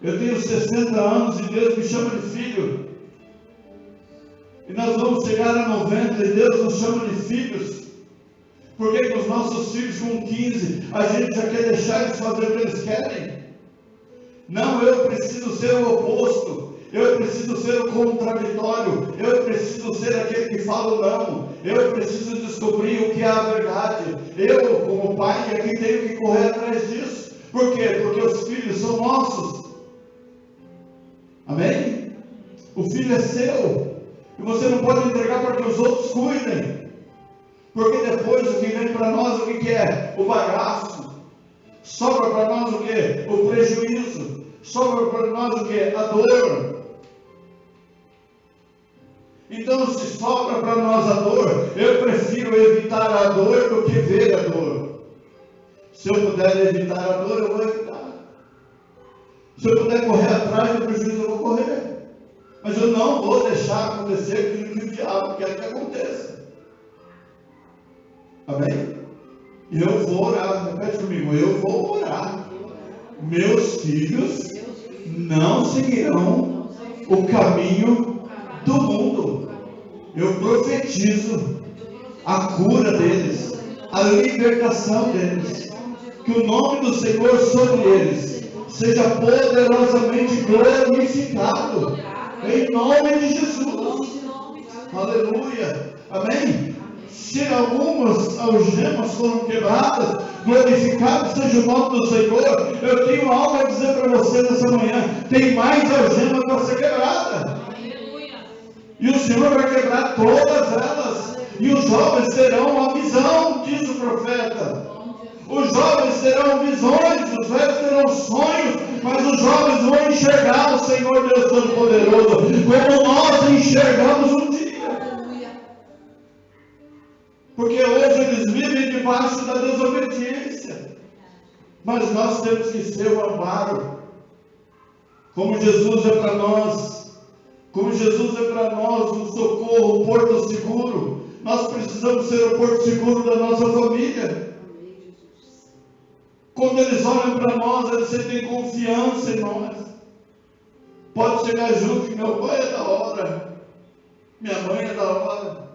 Eu tenho 60 anos e Deus me chama de filho. E nós vamos chegar a 90 e Deus nos chama de filhos. Porque com os nossos filhos com 15, a gente já quer deixar eles fazer o que eles querem? Não, eu preciso ser o oposto, eu preciso ser o contraditório, eu preciso ser aquele que fala o não, eu preciso descobrir o que é a verdade. Eu, como pai, aqui tenho que correr atrás disso. Por quê? Porque os filhos são nossos. Amém? O filho é seu, e você não pode entregar para que os outros cuidem. Porque depois o que vem para nós, o que é? O bagaço. Sobra para nós o que? O prejuízo. Sobra para nós o que? A dor. Então, se sobra para nós a dor, eu prefiro evitar a dor do que ver a dor. Se eu puder evitar a dor, eu vou evitar. Se eu puder correr atrás do prejuízo, eu vou correr. Mas eu não vou deixar acontecer aquilo que o diabo quer que aconteça. Amém? E eu vou orar, repete comigo, eu vou orar. Meus filhos não seguirão o caminho do mundo. Eu profetizo a cura deles, a libertação deles. Que o nome do Senhor sobre eles seja poderosamente glorificado. Em nome de Jesus. Aleluia. Amém? Se algumas algemas foram quebradas, glorificado seja o nome do Senhor. Eu tenho algo a dizer para você nessa manhã. Tem mais algemas para ser quebrada. E o Senhor vai quebrar todas elas. E os jovens terão uma visão, diz o profeta. Os jovens terão visões, os velhos terão sonhos, mas os jovens vão enxergar o Senhor Deus Todo-Poderoso, como nós enxergamos um dia. Porque hoje eles vivem debaixo da desobediência. Mas nós temos que ser o amparo. Como Jesus é para nós. Como Jesus é para nós um socorro, um porto seguro. Nós precisamos ser o porto seguro da nossa família. Quando eles olham para nós, eles sentem confiança em nós. Pode chegar junto que meu pai é da hora. Minha mãe é da hora.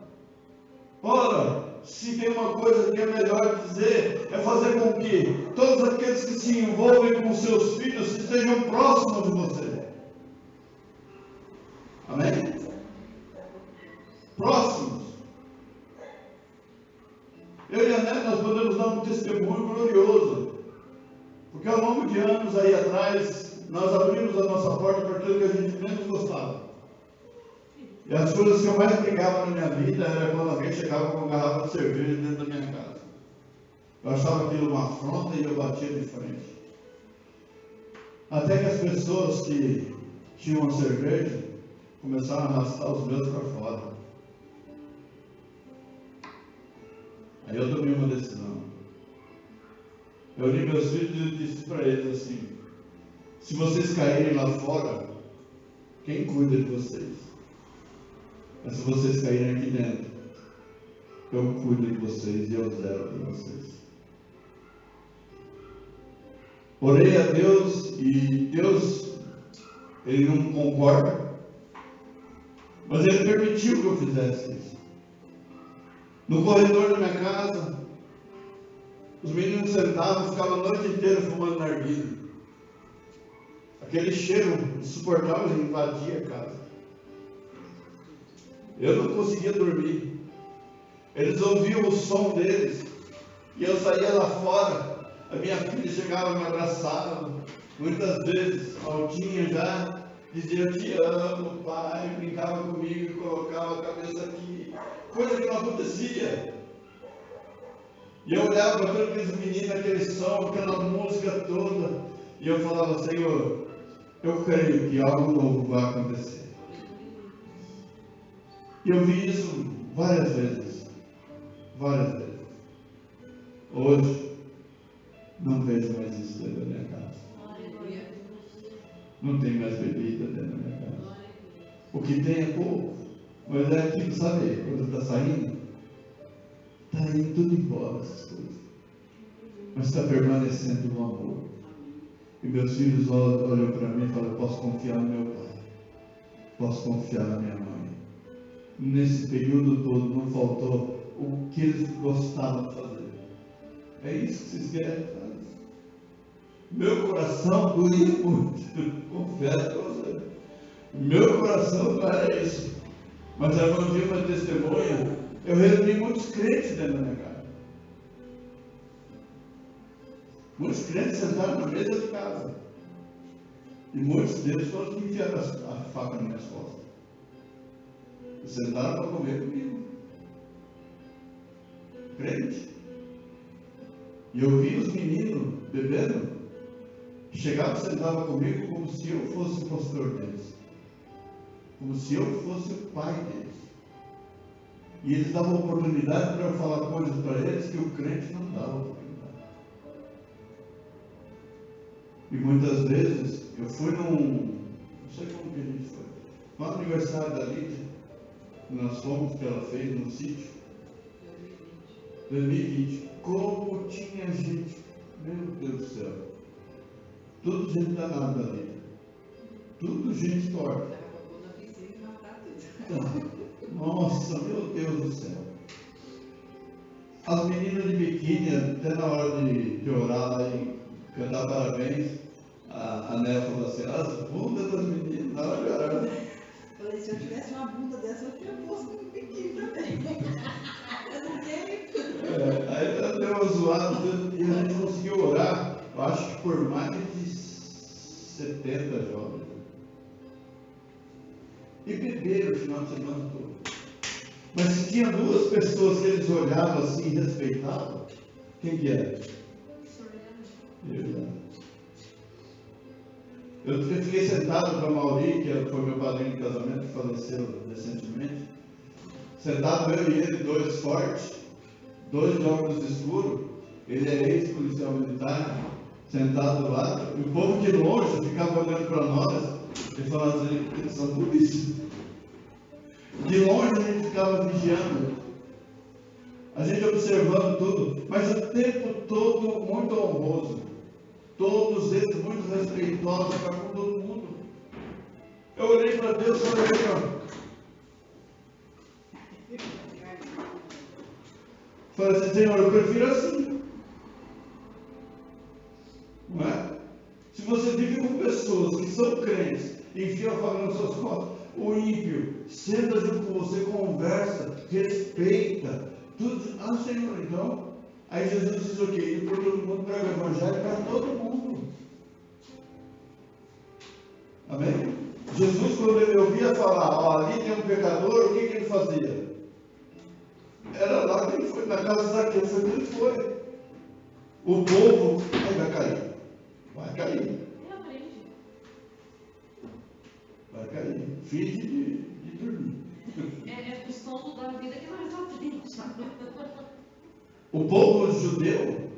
Ora, se tem uma coisa que é melhor dizer, é fazer com que todos aqueles que se envolvem com seus filhos estejam próximos de você. Amém? Próximos. Eu e a Neta, nós podemos dar um testemunho glorioso. Porque ao longo de anos aí atrás, nós abrimos a nossa porta para aquilo que a gente menos gostava. E as coisas que eu mais brigava na minha vida era quando alguém chegava com uma garrafa de cerveja dentro da minha casa. Eu achava aquilo uma afronta e eu batia de frente. Até que as pessoas que tinham a cerveja começaram a arrastar os meus para fora. Aí eu tomei uma decisão. Eu li meus filhos e disse para eles assim: se vocês caírem lá fora, quem cuida de vocês? Mas se vocês caírem aqui dentro, eu cuido de vocês e eu zelo de vocês. Orei a Deus e Deus, Ele não concorda, mas Ele permitiu que eu fizesse isso. No corredor da minha casa, os meninos sentavam, ficavam a noite inteira fumando narguilha. Aquele cheiro insuportável invadia a casa. Eu não conseguia dormir. Eles ouviam o som deles. E eu saía lá fora. A minha filha chegava, me abraçava. Muitas vezes, altinha já, dizia: eu te amo, pai. Brincava comigo, colocava a cabeça aqui. Coisa que não acontecia. E eu olhava para todos aqueles meninos, aquele som, aquela música toda. E eu falava: Senhor, eu creio que algo novo vai acontecer. E eu vi isso várias vezes. Várias vezes. Hoje, não vejo mais isso dentro da minha casa. Não tem mais bebida dentro da minha casa. O que tem é pouco. Mas é aquilo, sabe? Quando está saindo, está indo tudo embora essas coisas. Mas está permanecendo no amor. E meus filhos olham para mim e falam: eu posso confiar no meu pai. Posso confiar na minha mãe. Nesse período todo não faltou o que eles gostavam de fazer. É isso que vocês querem fazer. Meu coração doía muito. Confesso para você. Meu coração não era isso. Mas eu ouvi uma testemunha. Eu reuni muitos crentes dentro da minha casa. Muitos crentes sentaram na mesa de casa. E muitos deles foram que enfiaram a faca nas minhas costas. E sentaram para comer comigo. crente. E eu vi os meninos bebendo, chegavam e sentavam comigo como se eu fosse o pastor deles, como se eu fosse o pai deles. E eles davam oportunidade para eu falar coisas para eles que o crente não dava oportunidade. E muitas vezes eu fui não sei como que a gente foi, no aniversário da Lídia, nós fomos, que ela fez no sítio, 2020. Como tinha gente, meu Deus do céu, tudo gente danada ali, tudo gente torta. Nossa, meu Deus do céu. As meninas de biquíni, até na hora de orar lá e cantar parabéns, a Néia falou assim, as bundas das meninas, na hora de orar. Falei, se eu tivesse uma bunda dessa, eu tinha posto um biquíni também. Eu não tenho. Aí ela deu uma zoada e a gente conseguiu orar, eu acho que por mais de 70 jovens. E beberam o final de semana todo. Mas se tinha duas pessoas que eles olhavam assim e respeitavam, quem que era? Eu fiquei sentado com a Mauri, que foi meu padrinho de casamento, que faleceu recentemente. Sentado eu e ele, dois fortes, dois de óculos escuros. Ele é ex-policial militar, sentado lá. E o povo de longe ficava olhando para nós e falava assim, eles são polícia. De longe a gente ficava vigiando, a gente observando tudo, mas o tempo todo muito honroso, todos eles muito respeitosos para com todo mundo. Eu olhei para Deus e falei, falei assim, Senhor, eu prefiro assim, não é? Se você vive com pessoas que são crentes, enfiam a faca nas suas costas, o ímpio senta junto com você, conversa, respeita, tudo. Ah, Senhor, então. Aí Jesus diz o quê? E por todo mundo prega o evangelho para todo mundo. Amém? Jesus, quando ele ouvia falar, ó, ali tem um pecador, o que ele fazia? Era lá que ele foi, na casa de Zaqueu, foi que ele foi. O povo, vai cair. Vai cair. Vai cair. Finge de dormir. É o som da vida que nós aprendemos. O povo judeu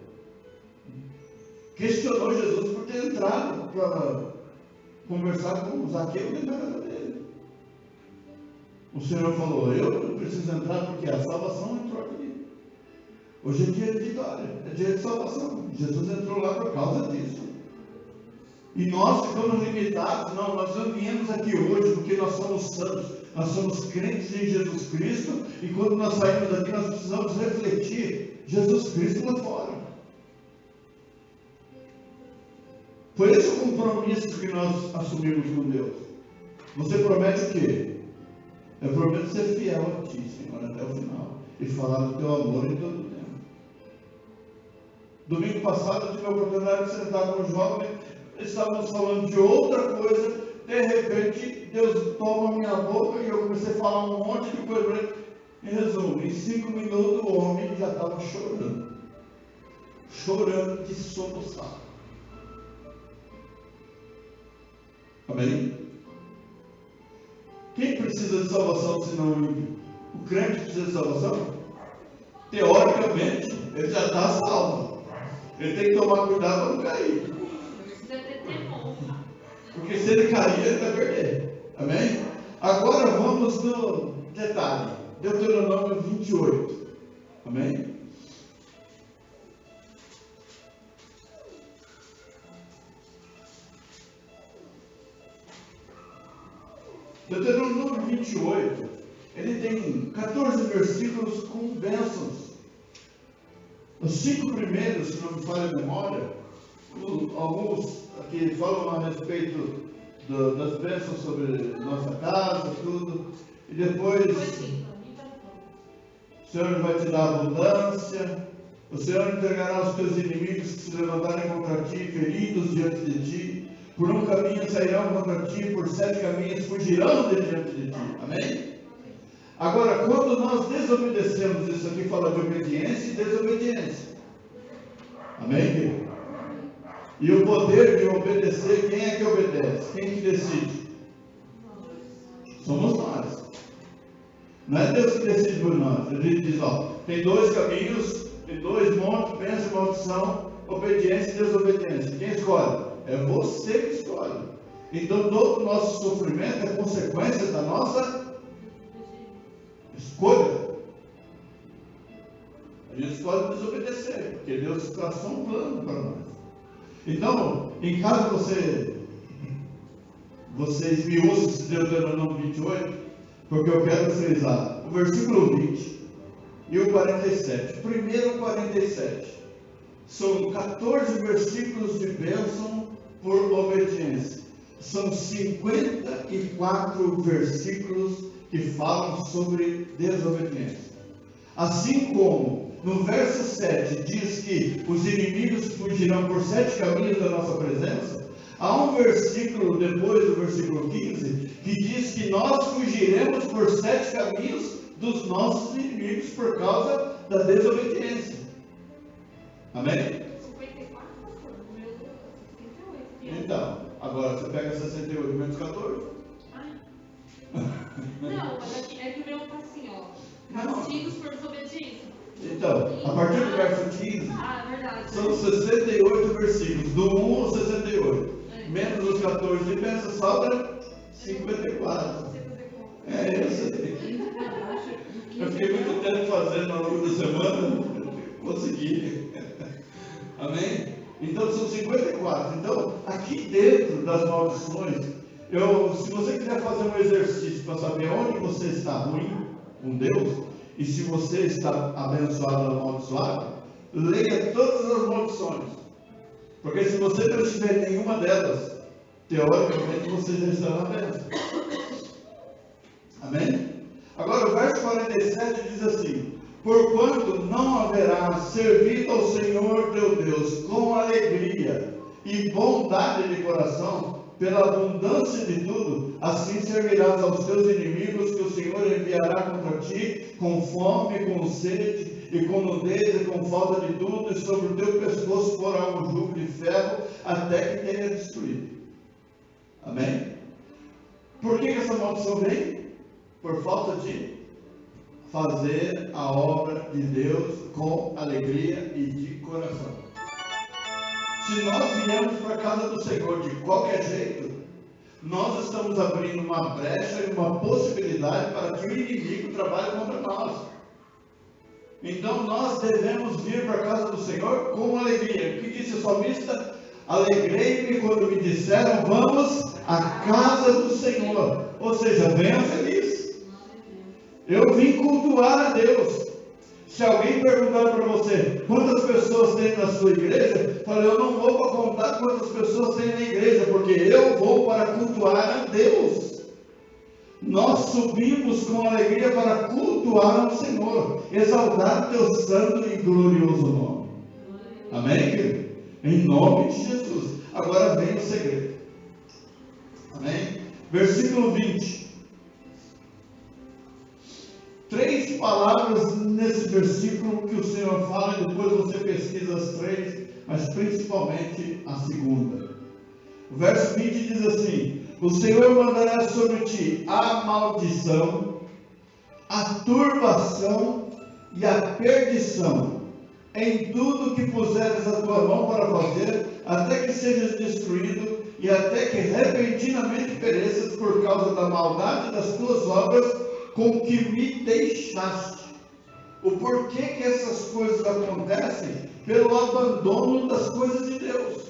questionou Jesus por ter entrado para conversar com Zaqueu dentro da casa dele. O Senhor falou, eu não preciso entrar porque a salvação entrou aqui. Hoje é dia de vitória, é dia de salvação. Jesus entrou lá por causa disso. E nós ficamos limitados, não, nós não viemos aqui hoje porque nós somos santos, nós somos crentes em Jesus Cristo, e quando nós saímos daqui nós precisamos refletir Jesus Cristo lá fora. Foi esse o compromisso que nós assumimos com Deus. Você promete o quê? Eu prometo ser fiel a Ti, Senhor, até o final, e falar do Teu amor em todo o tempo. Domingo passado eu tive a oportunidade de sentar com um jovem. Estávamos falando de outra coisa, de repente Deus toma minha boca e eu comecei a falar um monte de coisa. Em resumo, em 5 minutos o homem já estava chorando de soluçar. Amém? Quem precisa de salvação se não o ímpio? O crente precisa de salvação? Teoricamente, ele já está salvo. Ele tem que tomar cuidado para não cair. Porque se ele cair, ele vai perder. Amém? Agora vamos no detalhe. Deuteronômio 28. Amém? Deuteronômio 28, ele tem 14 versículos com bênçãos. Os 5 primeiros, se não me falha a memória, alguns que falam a respeito das bênçãos sobre nossa casa, tudo. E depois, o Senhor vai te dar abundância, o Senhor entregará os teus inimigos que se levantarem contra ti, feridos diante de ti. Por um caminho sairão contra ti, por 7 caminhos fugirão de diante de ti. Amém? Agora, quando nós desobedecemos, isso aqui fala de obediência e desobediência. Amém, querido? E o poder de obedecer, quem é que obedece? Quem que decide? Somos nós. Não é Deus que decide por nós. Ele diz, ó, tem dois caminhos, tem dois montes, bênção e maldição, obediência e desobediência. Quem escolhe? É você que escolhe. Então todo o nosso sofrimento é consequência da nossa escolha. A gente escolhe desobedecer, porque Deus traçou um plano para nós. Então, em caso vocês me ouçam esse Deuteronômio 28, porque eu quero frisar o versículo 20 e o 47. Primeiro o 47. São 14 versículos de bênção por obediência. São 54 versículos que falam sobre desobediência. Assim como no verso 7 diz que os inimigos fugirão por 7 caminhos da nossa presença, há um versículo depois do versículo 15 que diz que nós fugiremos por 7 caminhos dos nossos inimigos por causa da desobediência. Amém? 54, pastor? O meu 58. Então, agora você pega 68 menos 14. Não, mas é que o meu tá assim, ó. Castigos por desobediência. Então, a partir do verso 15, Ah, é verdade. são 68 versículos, do 1 ao 68. Menos os 14 de bênção, sobra 54. Eu sei. Eu fiquei muito tempo fazendo ao longo da semana, consegui. Amém? Então são 54. Então, aqui dentro das maldições, se você quiser fazer um exercício para saber onde você está ruim com Deus, e se você está abençoado ou amaldiçoado, leia todas as maldições. Porque se você não estiver nenhuma delas, teoricamente você já está na bênção. Amém? Agora o verso 47 diz assim: porquanto não haverá servido ao Senhor teu Deus com alegria e bondade de coração, pela abundância de tudo, assim servirás aos teus inimigos que o Senhor enviará contra ti, com fome, com sede, e com nudez, e com falta de tudo, e sobre o teu pescoço porá um jugo de ferro, até que tenha destruído. Amém? Por que essa maldição vem? Por falta de fazer a obra de Deus com alegria e de coração. Se nós viemos para a casa do Senhor de qualquer jeito, nós estamos abrindo uma brecha e uma possibilidade para que o inimigo trabalhe contra nós. Então nós devemos vir para a casa do Senhor com alegria. O que disse o salmista? Alegrei-me quando me disseram, vamos à casa do Senhor. Ou seja, venha feliz. Eu vim cultuar a Deus. Se alguém perguntar para você quantas pessoas tem na sua igreja, fala, eu não vou para contar quantas pessoas tem na igreja, porque eu vou para cultuar a Deus. Nós subimos com alegria para cultuar ao Senhor, exaltar teu santo e glorioso nome. Amém, querido? Em nome de Jesus. Agora vem o segredo. Amém? Versículo 20. 3 palavras nesse versículo que o Senhor fala, e depois você pesquisa as 3, mas principalmente a segunda. O verso 20 diz assim: o Senhor mandará sobre ti a maldição, a turbação e a perdição, em tudo que puseres a tua mão para fazer, até que sejas destruído, e até que repentinamente pereças por causa da maldade das tuas obras, com que me deixaste. O porquê que essas coisas acontecem? Pelo abandono das coisas de Deus.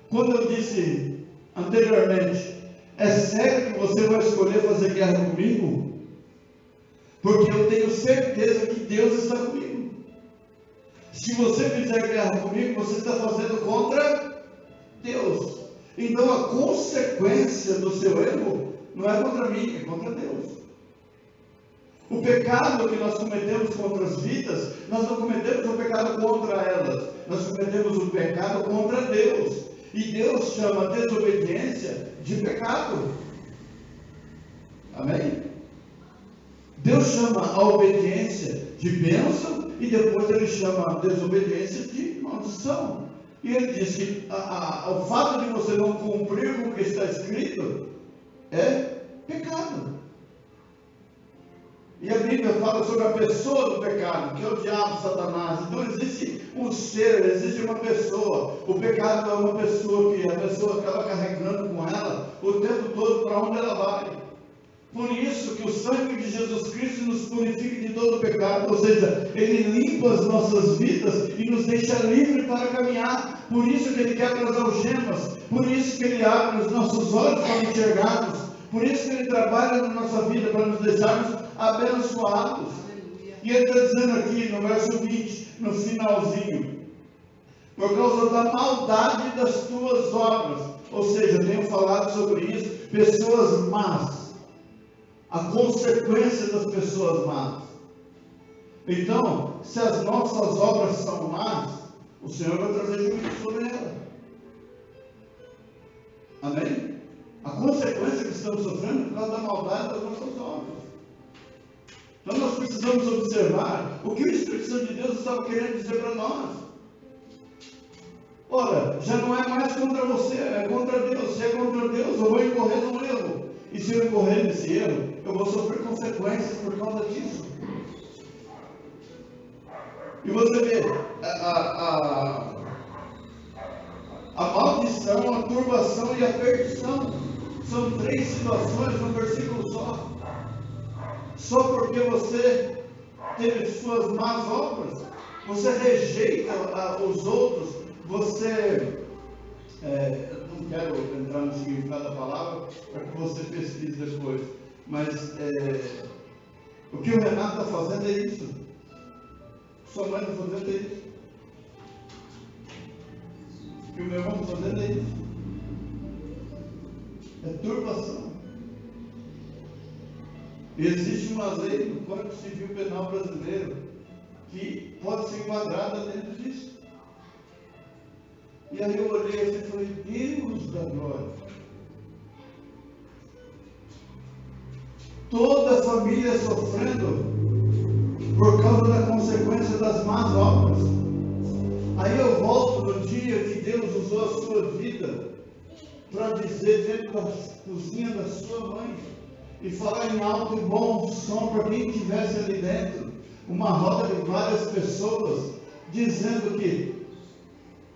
Quando eu disse anteriormente, é sério que você vai escolher fazer guerra comigo? Porque eu tenho certeza que Deus está comigo. Se você fizer guerra comigo, você está fazendo contra Deus. Então a consequência do seu erro não é contra mim, é contra Deus. O pecado que nós cometemos contra as vidas, nós não cometemos o pecado contra elas, nós cometemos o pecado contra Deus. E Deus chama a desobediência de pecado. Amém? Deus chama a obediência de bênção e depois Ele chama a desobediência de maldição. E Ele diz que o fato de você não cumprir com o que está escrito é pecado. E a Bíblia fala sobre a pessoa do pecado, que é o diabo, Satanás. Então existe um ser, existe uma pessoa. O pecado é uma pessoa que a pessoa acaba carregando com ela o tempo todo para onde ela vai. Por isso que o sangue de Jesus Cristo nos purifica de todo pecado, ou seja, Ele limpa as nossas vidas e nos deixa livre para caminhar. Por isso que Ele quebra as algemas, por isso que Ele abre os nossos olhos para enxergarmos, por isso que Ele trabalha na nossa vida para nos deixarmos abençoados. E Ele está dizendo aqui no verso 20, no finalzinho, por causa da maldade das tuas obras, ou seja, eu tenho falado sobre isso, pessoas más, a consequência das pessoas más. Então, se as nossas obras são más, o Senhor vai trazer juízo sobre elas. Amém? A consequência que estamos sofrendo é por causa da maldade das nossas obras. Então nós precisamos observar o que o Espírito Santo de Deus estava querendo dizer para nós. Ora, já não é mais contra você, é contra Deus. Se é contra Deus, eu vou incorrer num erro. E se eu incorrer nesse erro, eu vou sofrer consequências por causa disso. E você vê, a maldição, a turbação e a perdição são 3 situações num versículo só. Só porque você teve suas más obras, você rejeita os outros, você, não quero entrar no significado da palavra, para que você pesquise depois, mas o que o Renato está fazendo é isso, sua mãe está fazendo é isso, o que o meu irmão está fazendo é isso, é turbação. Existe uma lei no Código Civil Penal Brasileiro que pode ser enquadrada dentro disso. E aí eu olhei assim e falei, Deus da glória. Toda a família sofrendo por causa da consequência das más obras. Aí eu volto no dia que Deus usou a sua vida para dizer dentro da cozinha da sua mãe e falar em alto e bom som para quem estivesse ali dentro, uma roda de várias pessoas, dizendo que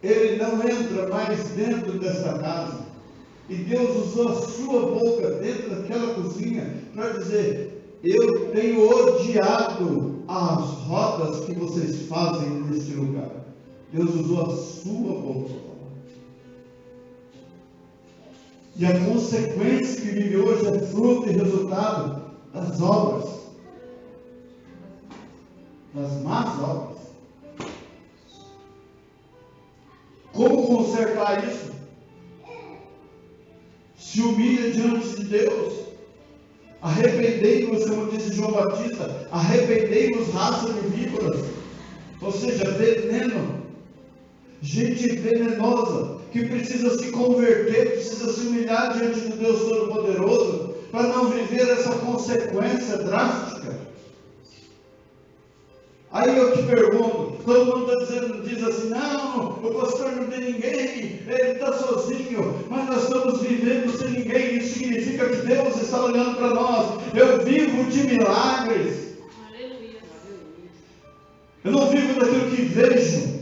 ele não entra mais dentro desta casa. E Deus usou a sua boca dentro daquela cozinha para dizer, eu tenho odiado as rodas que vocês fazem neste lugar. Deus usou a sua boca. E a consequência que vive hoje é fruto e resultado das obras, das más obras. Como consertar isso? Se humilha diante de Deus. Arrependei-vos, como disse João Batista, arrependei-vos, raça de víboras. Ou seja, veneno, gente venenosa, que precisa se converter, precisa se humilhar diante de Deus Todo-Poderoso, para não viver essa consequência drástica. Aí eu te pergunto, todo mundo diz assim, não, o pastor não tem ninguém, ele está sozinho, mas nós estamos vivendo sem ninguém, isso significa que Deus está olhando para nós. Eu vivo de milagres. Aleluia. Eu não vivo daquilo que vejo,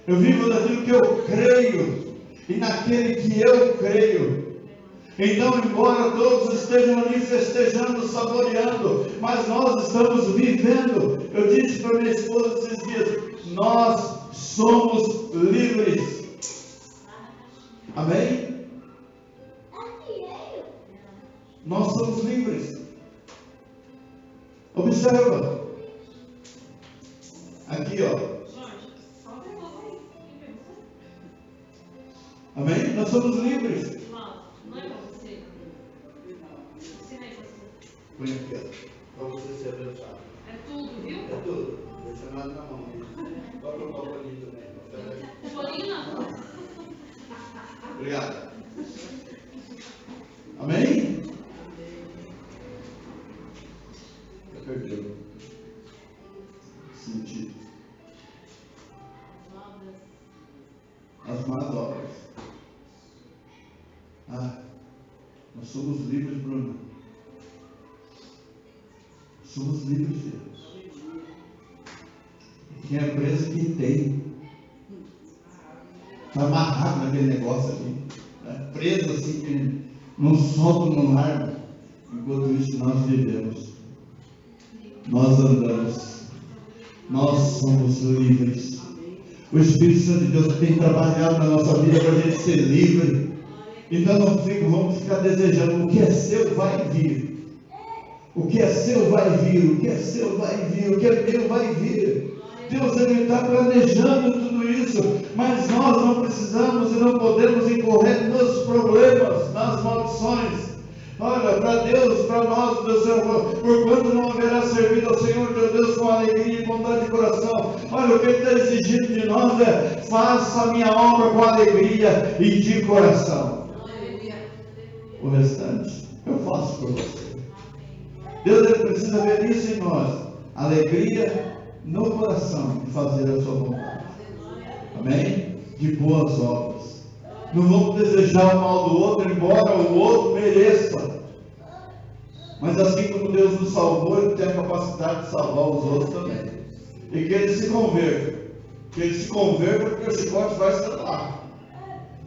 eu vivo daquilo que eu creio, e naquele que eu creio. Então, embora todos estejam ali festejando, saboreando, mas nós estamos vivendo. Eu disse para minha esposa esses dias, nós somos livres. Amém? Nós somos livres. Observa. Aqui, ó. Amém? Nós somos livres. Não é para você. Ensina aí, pastor. Põe aqui, ó. Para você ser abençoado. É tudo, viu? É tudo. Deixa nada na mão. Pode colocar o bolinho também. O bolinho não. Obrigado. Amém? Perdeu sentido. As más obras. Nós somos livres, Bruno. Somos livres, Deus. Quem é preso que tem. Está amarrado naquele negócio ali. Preso assim, que não solta no largo. Enquanto isso nós vivemos. Nós andamos. Nós somos livres. O Espírito Santo de Deus tem trabalhado na nossa vida para a gente ser livre. Então não vamos ficar desejando. O que é seu vai vir. O que é seu vai vir. O que é seu vai vir. O que é meu vai vir. Deus, Ele está planejando tudo isso. Mas nós não precisamos e não podemos incorrer nos problemas, nas maldições. Olha, para Deus, para nós, Deus Senhor, porquanto não haverá servido ao Senhor teu Deus com alegria e bondade de coração. Olha, o que Ele está exigindo de nós é: faça a minha obra com alegria e de coração. O restante eu faço por você. Deus, Ele precisa ver isso em nós: alegria no coração de fazer a sua vontade. Amém? De boas obras. Não vamos desejar o mal do outro, embora o outro mereça. Mas assim como Deus nos salvou, Ele tem a capacidade de salvar os outros também. E que eles se convertam. Que eles se convertam, porque o chicote vai estralar.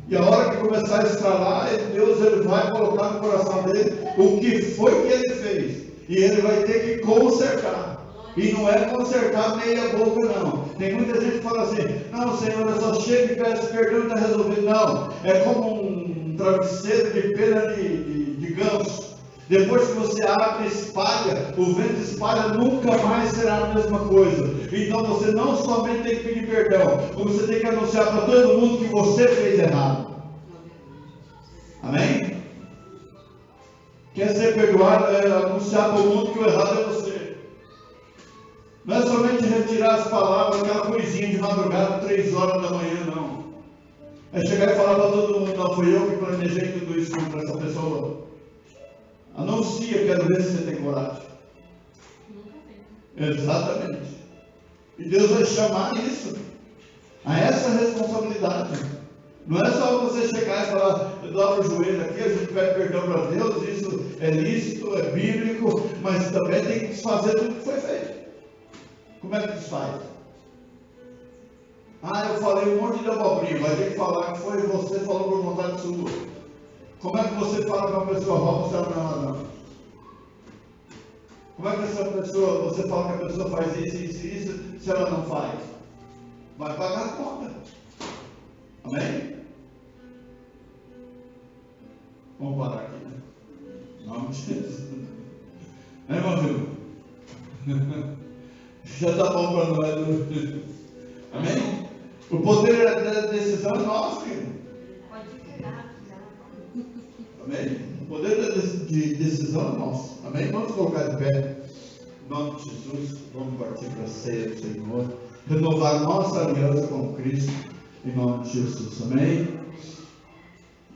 E a hora que começar a estralar, Deus Ele vai colocar no coração dele o que foi que ele fez. E ele vai ter que consertar. E não é consertar meia boca, não. Tem muita gente que fala assim: não, Senhor, eu só chego e peço perdão e está resolvido. Não, é como um travesseiro de pena de ganso. Depois que você abre e espalha, o vento espalha, nunca mais será a mesma coisa. Então você não somente tem que pedir perdão, como você tem que anunciar para todo mundo que você fez errado. Amém? Quer ser perdoado é anunciar para o mundo que o errado é você. Não é somente retirar as palavras, aquela coisinha de madrugada, 3 horas da manhã, não. É chegar e falar para todo mundo: não, fui eu que planejei tudo isso contra essa pessoa. Anuncia, quero ver se você tem coragem. Exatamente. E Deus vai chamar isso, a essa responsabilidade. Não é só você chegar e falar: dobra o joelho aqui, a gente pede perdão para Deus, isso é lícito, é bíblico, mas também tem que desfazer tudo que foi feito. Como é que desfaz? Eu falei um monte de abobrinha, vai ter que falar que foi você que falou por vontade sua. Como é que você fala que uma pessoa rouba se ela não é ladrão? Como é que você fala que a pessoa faz isso se ela não faz? Vai pagar a conta. Amém? Vamos parar aqui, né? Não, Jesus. Né, irmão Júlio? Já está bom para nós. Amém? O poder da decisão é nosso, filho. Pode pegar. Amém? O poder de decisão é nosso. Amém? Vamos colocar de pé. Em nome de Jesus, vamos partir para a ceia do Senhor. Renovar nossa aliança com Cristo. Em nome de Jesus. Amém?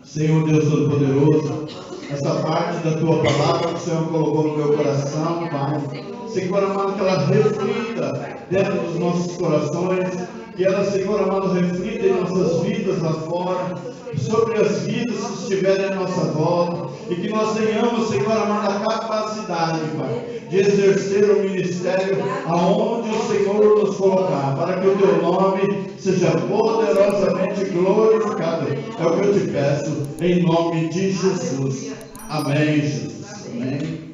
Senhor Deus Todo-Poderoso, essa parte da Tua palavra que o Senhor colocou no meu coração, Pai. Senhor amado, que ela reflita dentro dos nossos corações, que ela, Senhor amado, reflita em nossas vidas lá fora, sobre as vidas que estiverem à nossa volta, e que nós tenhamos, Senhor amado, a capacidade, Pai, de exercer o ministério aonde o Senhor nos colocar, para que o Teu nome seja poderosamente glorificado. É o que eu te peço, em nome de Jesus. Amém, Jesus. Amém.